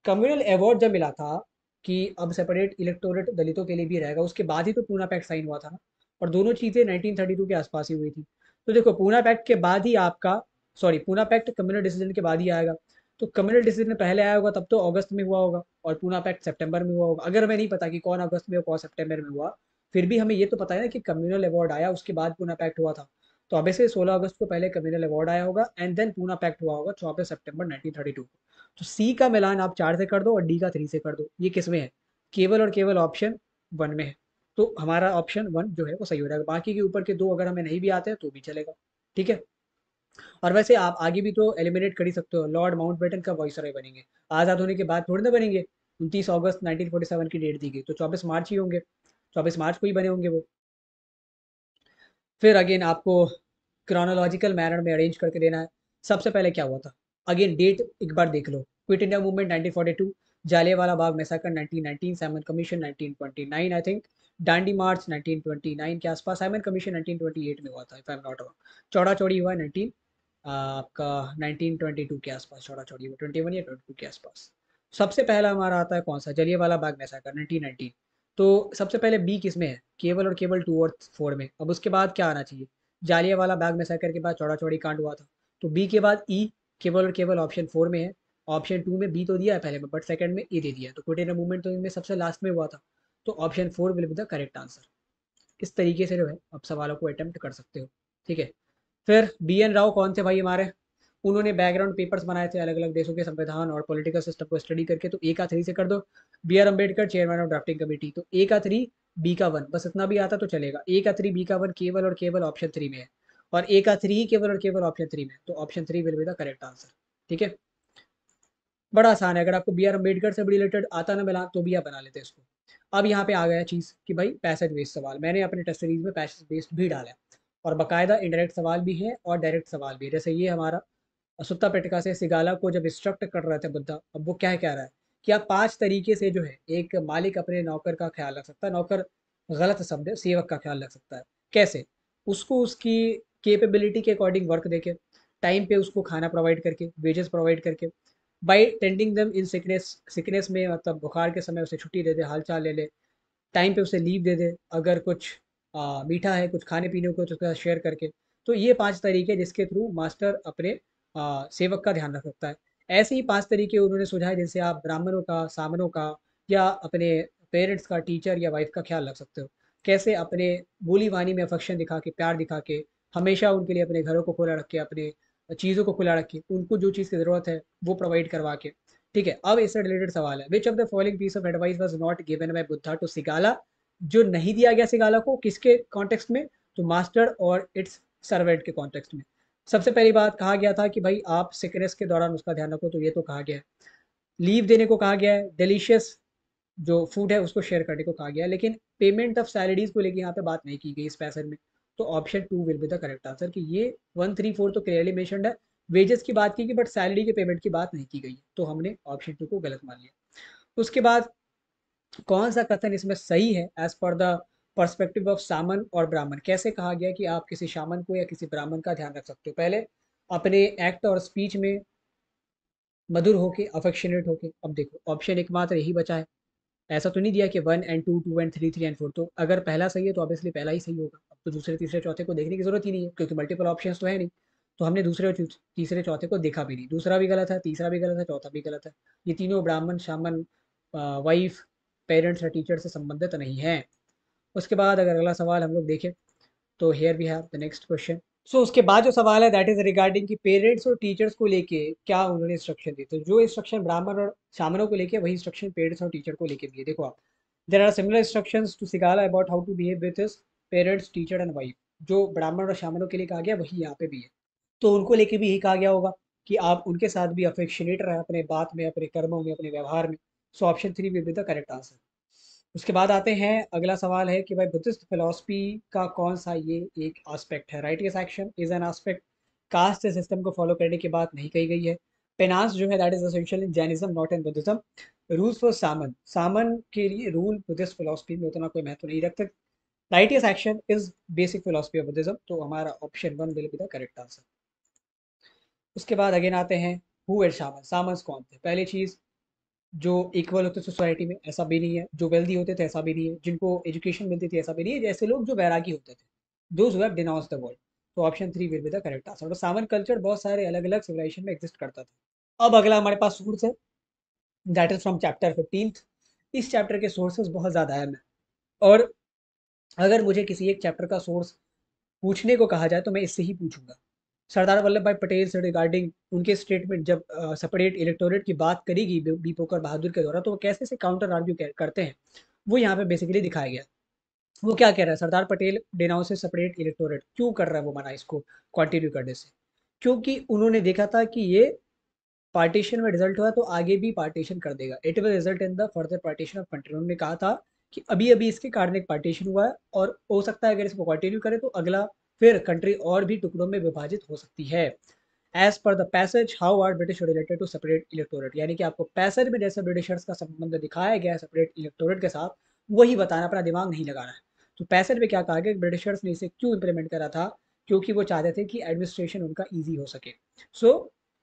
कम्युनल अवार्ड जब मिला था कि अब सेपरेट इलेक्टोरेट दलितों के लिए भी रहेगा, उसके बाद ही तो पूना पैक्ट साइन हुआ था ना। और दोनों चीज़ें 1932 के आसपास ही हुई थी। तो देखो, पूना पैक्ट के बाद ही आपका, sorry Poona pact communal decision के बाद ही आएगा। तो कम्युनल डिसीजन पहले आया होगा तब तो अगस्त में हुआ होगा, और पूना पैक्ट सितंबर में हुआ होगा। अगर हमें नहीं पता कि कौन अगस्त में और कौन सितंबर में हुआ, फिर भी हमें ये तो पता है ना कि कम्युनल अवार्ड आया उसके बाद पूना पैक्ट हुआ था। तो अब से 16 अगस्त को पहले कम्युनल अवार्ड आया होगा एंड देन पूना पैक्ट हुआ होगा 24 सितंबर 1932 को। तो सी का मिलान आप 4 से कर दो और डी का 3 से कर दो। ये किस में है? केवल और केवल ऑप्शन 1 में है। तो हमारा ऑप्शन 1 जो है वो सही हो जाएगा। बाकी के ऊपर के 2 अगर हमें नहीं भी आते हैं तो भी चलेगा। ठीक है। और वैसे आप आगे भी तो एलिमिनेट कर ही सकते हो, लॉर्ड माउंटबेटन का वॉइसरॉय बनेंगे। आज़ाद होने के बाद थोड़ी ना बनेंगे। 29 अगस्त 1947 की डेट दी गई, तो 24 मार्च ही होंगे, 24 मार्च को ही बने होंगे वो। फिर अगेन आपको क्रोनोलॉजिकल मैनर में अरेंज करके देना है। सबसे पहले क्या हुआ था, अगेन डेट एक बार देख लो। Quit India Movement 1942, Jallianwala Bagh massacre 1919, Simon Commission 1929 I think, Dandi march 1929 के आसपास, साइमन कमीशन 1928 में हुआ था if I am not wrong. चौड़ा चौड़ी हुआ 19 आपका 1922 के आसपास, चौड़ा चौड़ी हुआ 21 या 22 के आसपास। सबसे पहला हमारा आता है कौन सा, जलियांवाला बाग मैसाकर 1919। तो सबसे पहले बी किस में है, केवल और केवल 2 और 4 में। अब उसके बाद क्या आना चाहिए, जालियांवाला बाग मैसाकर के बाद चौड़ा चौड़ी कांड हुआ था। तो बी के बाद ई, केवल और केवल ऑप्शन 4 में है। ऑप्शन 2 में बी तो दिया है पहले में, बट सेकंड में ए दे दिया है, तो क्विट इंडिया मूवमेंट तो इनमें सबसे लास्ट में हुआ था। तो option 4 will be the correct answer. इस तरीके से जो है आप सवालों को अटेम्प्ट कर सकते हो। ठीक है। फिर बी एन राव कौन थे भाई हमारे, उन्होंने बैकग्राउंड पेपर्स बनाए थे अलग अलग देशों के संविधान और पॉलिटिकल सिस्टम को स्टडी करके। तो ए का 3 से कर दो। B R Ambedkar chairman of drafting committee, तो ए का 3, बी का 1, बस इतना भी आता तो चलेगा। ए का 3, बी का 1 केवल और केवल ऑप्शन 3 में है, और ए का 3 ही केवल और केवल ऑप्शन 3 में है, तो option 3 will be the correct answer. ठीक है। बड़ा आसान है, अगर आपको बी आर अम्बेडकर से रिलेटेड आता ना मिला तो भी आप बना लेते इसको। अब यहाँ पे आ गया चीज़ कि भाई पैसेज बेस्ड सवाल, मैंने अपने टेस्ट सीरीज में पैसेज बेस्ड भी डाला है, और बाकायदा इंडायरेक्ट सवाल भी है और डायरेक्ट सवाल भी है। जैसे ये हमारा सुत्ता पिटका से सिगाला को जब इंस्ट्रक्ट कर रहे थे बुद्धा, अब वो क्या कह रहा है कि आप 5 तरीके से जो है एक मालिक अपने नौकर का ख्याल रख सकता है, नौकर गलत शब्द है, सेवक का ख्याल रख सकता है। कैसे? उसको उसकी कैपेबिलिटी के अकॉर्डिंग वर्क देके, टाइम पे उसको खाना प्रोवाइड करके, वेजेस प्रोवाइड करके, बाई टेंडिंग दम इन सिकनेस, सिकनेस में मतलब बुखार के समय उसे छुट्टी दे दे, हाल चाल ले ले, टाइम पे उसे लीव दे दे, अगर कुछ मीठा है कुछ खाने पीने को तो उसके साथ शेयर करके। तो ये 5 तरीके जिसके थ्रू मास्टर अपने सेवक का ध्यान रख सकता है। ऐसे ही 5 तरीके उन्होंने सुझाए जिनसे आप ब्राह्मणों का, सामनों का, या अपने पेरेंट्स का, टीचर या वाइफ का ख्याल रख सकते हो। कैसे? अपने बोली वाणी में अफेक्शन दिखा के, प्यार दिखा के, हमेशा उनके लिए अपने घरों को खुला रख के, अपने चीज़ों को खुला रख के, उनको जो चीज़ की ज़रूरत है वो प्रोवाइड करवा के। ठीक है। अब इससे रिलेटेड सवाल है, which of the following piece of advice was not given by Buddha to Sigala, जो नहीं दिया गया सिगाला को, किसके कॉन्टेक्स्ट में, तो मास्टर और इट्स सर्वेंट के कॉन्टेक्स्ट में। सबसे पहली बात कहा गया था कि भाई आप सिकनेस के दौरान उसका ध्यान रखो, तो ये तो कहा गया है। लीव देने को कहा गया है, डिलीशियस जो फूड है उसको शेयर करने को कहा गया है, लेकिन पेमेंट ऑफ सैलरीज को लेकर यहाँ पे बात नहीं की गई इस पैसेज में। तो option 2 will be the correct answer, कि ये 1 3 4 तो क्लियरली मेंशन्ड है, वेजेस की बात की गई बट सैलरी के पेमेंट की बात नहीं की गई, तो हमने ऑप्शन 2 को गलत मान लिया। उसके बाद कौन सा कथन इसमें सही है as per the perspective of सामन और ब्राह्मण, कैसे कहा गया कि आप किसी शामन को या किसी ब्राह्मण का ध्यान रख सकते हो? पहले अपने एक्ट और स्पीच में मधुर होके, अफेक्शनेट होके। अब देखो ऑप्शन एक मात्र यही बचा है, ऐसा तो नहीं दिया कि 1 एंड 2, 2 एंड 3, 3 एंड 4। तो अगर पहला सही है तो ऑब्वियसली पहला ही सही होगा, अब तो दूसरे तीसरे चौथे को देखने की जरूरत ही नहीं है क्योंकि मल्टीपल ऑप्शंस तो है नहीं। तो हमने दूसरे और तीसरे चौथे को देखा भी नहीं, दूसरा भी गलत है, तीसरा भी गलत है, चौथा भी गलत है। ये तीनों ब्राह्मण, शामन, वाइफ, पेरेंट्स या टीचर से संबंधित नहीं है। उसके बाद अगर अगला सवाल हम लोग देखें, तो here we have the next question. So उसके बाद जो सवाल है दैट इज रिगार्डिंग कि पेरेंट्स और टीचर्स को लेके क्या उन्होंने इंस्ट्रक्शन दी। तो जो इंस्ट्रक्शन ब्राह्मण और शामनों को लेके, वही इंस्ट्रक्शन पेरेंट्स और टीचर को लेके भी है। देखो आप, there are similar instructions to Sigala about how to behave with his parents, teacher and wife. जो ब्राह्मण और शामनों के लिए कहा गया वही यहाँ पे भी है, तो उनको लेके भी यही कहा गया होगा कि आप उनके साथ भी अफेक्शनेट रहे, अपने बात में, अपने कर्मों में, अपने व्यवहार में। सो option 3 will be the correct answer. उसके बाद आते हैं, अगला सवाल है कि भाई बुद्धिस्ट फिलोसफी का कौन सा ये एक एस्पेक्ट है। Righteous action is an aspect, caste system को फॉलो करने की बात नहीं कही गई है। पेनांस जो है that is essential in Jainism not in Buddhism. Rules for samana, samana के लिए रूल बुद्धिस्ट फिलोसफी में उतना कोई महत्व नहीं रखते। Righteous action is basic philosophy of Buddhism, तो हमारा option 1 will be the correct answer. उसके बाद अगेन आते हैं, हु इज शामन, सामन्स कौन थे। पहली चीज, जो इक्वल होते सोसाइटी में ऐसा भी नहीं है, जो वेल्दी होते थे ऐसा भी नहीं है, जिनको एजुकेशन मिलती थी ऐसा भी नहीं है, जैसे लोग जो वैरागी होते थे, those who have denounced the world. तो option 3 will be the correct answer. तो सामन कल्चर बहुत सारे अलग अलग सिविलाइजेशन में एग्जिस्ट करता था। अब अगला हमारे पास सोर्स है, दैट इज फ्रॉम चैप्टर 15। इस चैप्टर के सोर्सेज बहुत ज़्यादा अहम है, और अगर मुझे किसी एक चैप्टर का सोर्स पूछने को कहा जाए तो मैं इससे ही पूछूंगा। सरदार वल्लभ भाई पटेल से रिगार्डिंग उनके स्टेटमेंट, जब सेपरेट इलेक्टोरेट की बात करेगी दीपकर बहादुर के द्वारा, तो वो कैसे से काउंटर आर्ग्यू करते हैं, वो यहाँ पे बेसिकली दिखाया गया। वो क्या कह रहा है, सरदार पटेल डिनाउंस से सेपरेट इलेक्टोरेट क्यों कर रहा है वो मना इसको कंटिन्यू करने से, क्योंकि उन्होंने देखा था कि ये पार्टीशन में रिजल्ट हुआ तो आगे भी पार्टीशन कर देगा, it will result in the further partition of country. उन्होंने कहा था कि अभी अभी इसके कारण एक पार्टीशन हुआ है, और हो सकता है अगर इसको कंटिन्यू करे तो अगला फिर कंट्री और भी टुकड़ों में विभाजित हो सकती है। As per the passage how are British related to separate electorate, यानी कि आपको पैसेज में जैसे ब्रिटिशर्स का संबंध दिखाया गया है सेपरेट इलेक्टोरेट के साथ, वही बताना, अपना दिमाग नहीं लगाना है। तो पैसेज में क्या कहा गया, ब्रिटिशर्स ने इसे क्यों इंप्लीमेंट करा था, क्योंकि वो चाहते थे कि एडमिनिस्ट्रेशन उनका ईजी हो सके। So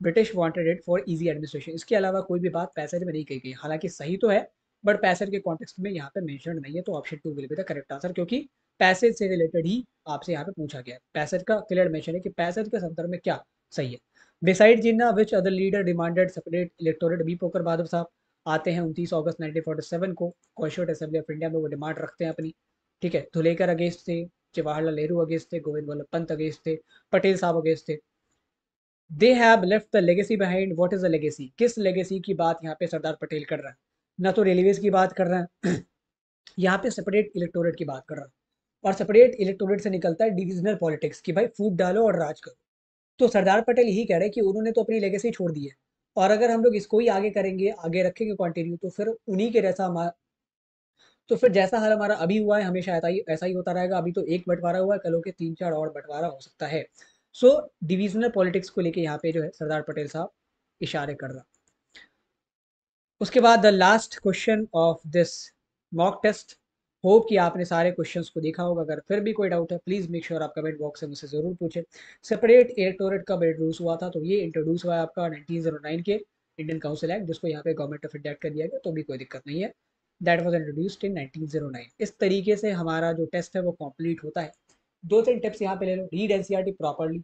British wanted it for easy administration. इसके अलावा कोई भी बात पैसेज में नहीं कही गई, हालांकि सही तो है, बट पैसेज के कॉन्टेक्स्ट में यहाँ पे मेंशन नहीं है। तो option 2 will be the correct answer, क्योंकि पैसेज से रिलेटेड ही आपसे यहाँ पे पूछा गया है। पैसेज का क्लियर मेंशन है कि पैसेज के संदर्भ में क्या सही है। Beside Jinnah which other leader demanded separate electorate, B Pocker Bahadur Sahib आते हैं 29 अगस्त 1947 को कॉन्स्टिट्यूंट असेंबली ऑफ इंडिया में, वो डिमांड रखते हैं अपनी। ठीक है, धुलेकर अगेंस्ट थे, जवाहरलाल नेहरू अगेंस्ट थे, गोविंद वल्लभ पंत अगेंस्ट थे, पटेल साहब अगेंस्ट थे। They have left the legacy behind, what is the legacy, किस लेगेसी की बात यहाँ पे सरदार पटेल कर रहा है। ना तो रेलवेज की बात कर रहा है यहाँ पे सेपरेट इलेक्टोरेट की बात कर रहा है, और सेपरेट इलेक्टोरेट से निकलता है डिविजनल पॉलिटिक्स की भाई फूट डालो और राज करो। तो सरदार पटेल यही कह रहे हैं कि उन्होंने तो अपनी लेगेसी छोड़ दी है, और अगर हम लोग इसको ही आगे करेंगे, आगे रखेंगे कंटिन्यू, तो फिर उन्हीं के जैसा हमारा, तो फिर जैसा हाल हमारा अभी हुआ है हमेशा ऐसा ही होता रहेगा। अभी तो एक बंटवारा हुआ है, कल के 3-4 और बंटवारा हो सकता है। सो डिविजनल पॉलिटिक्स को लेके यहाँ पे जो है सरदार पटेल साहब इशारे कर रहा। उसके बाद the last question of this mock test. Hope कि आपने सारे क्वेश्चंस को देखा होगा। अगर फिर भी कोई डाउट है प्लीज मेक श्योर आप कमेंट बॉक्स में मुझसे जरूर पूछें। सेपरेट इलेक्टोरेट कब इंट्रोड्यूस हुआ था, तो ये इंट्रोड्यूस हुआ है आपका 1909 के इंडियन काउंसिल एक्ट, जिसको यहाँ पे गवर्नमेंट ऑफ इंडिया कर दिया गया, तो भी कोई दिक्कत नहीं है। That was introduced in 1909। इस तरीके से हमारा जो टेस्ट है वो कंप्लीट होता है। 2-3 टिप्स यहाँ पे ले लो, रीड एनसीईआरटी प्रॉपर्ली,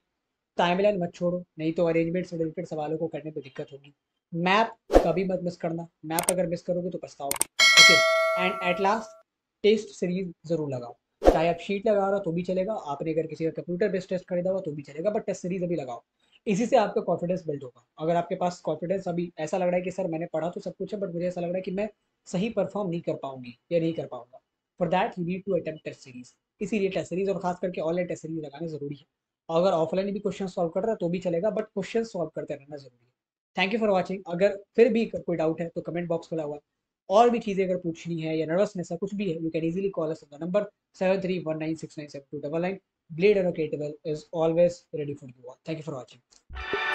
टाइमलाइन मत छोड़ो, नहीं तो अरेंजमेंट से रिलेटेड सवालों को करने में दिक्कत होगी। मैप कभी मत मिस करना, मैप अगर मिस करोगे तो पछताओगे। Okay, and at last test series जरूर लगाओ। चाहे आप शीट लगा रहे हो तो भी चलेगा, आपने अगर किसी का कंप्यूटर बेस्ड टेस्ट खरीदा हुआ तो भी चलेगा, बट टेस्ट सीरीज अभी लगाओ। इसी से आपका कॉन्फिडेंस बिल्ड होगा। अगर आपके पास कॉन्फिडेंस अभी ऐसा लग रहा है कि सर मैंने पढ़ा तो सब कुछ है, बट मुझे ऐसा लग रहा है कि मैं सही परफॉर्म नहीं कर पाऊंगी या नहीं कर पाऊंगा, for that you need to attempt test series. इसीलिए टेस्ट सीरीज और खास करके ऑनलाइन टेस्ट सीरीज लगाना जरूरी है। अगर ऑफलाइन भी क्वेश्चन सॉल्व कर रहा है तो भी चलेगा, बट क्वेश्चन सॉल्व करते रहना जरूरी है। Thank you for watching. अगर फिर भी कोई डाउट है तो कमेंट बॉक्स खुला हुआ है। और भी चीज़ें अगर पूछनी है या नर्वसनेस है कुछ भी है, you can easily call us on the number 7319697299। Blade and is always ready for you all. Thank you for watching.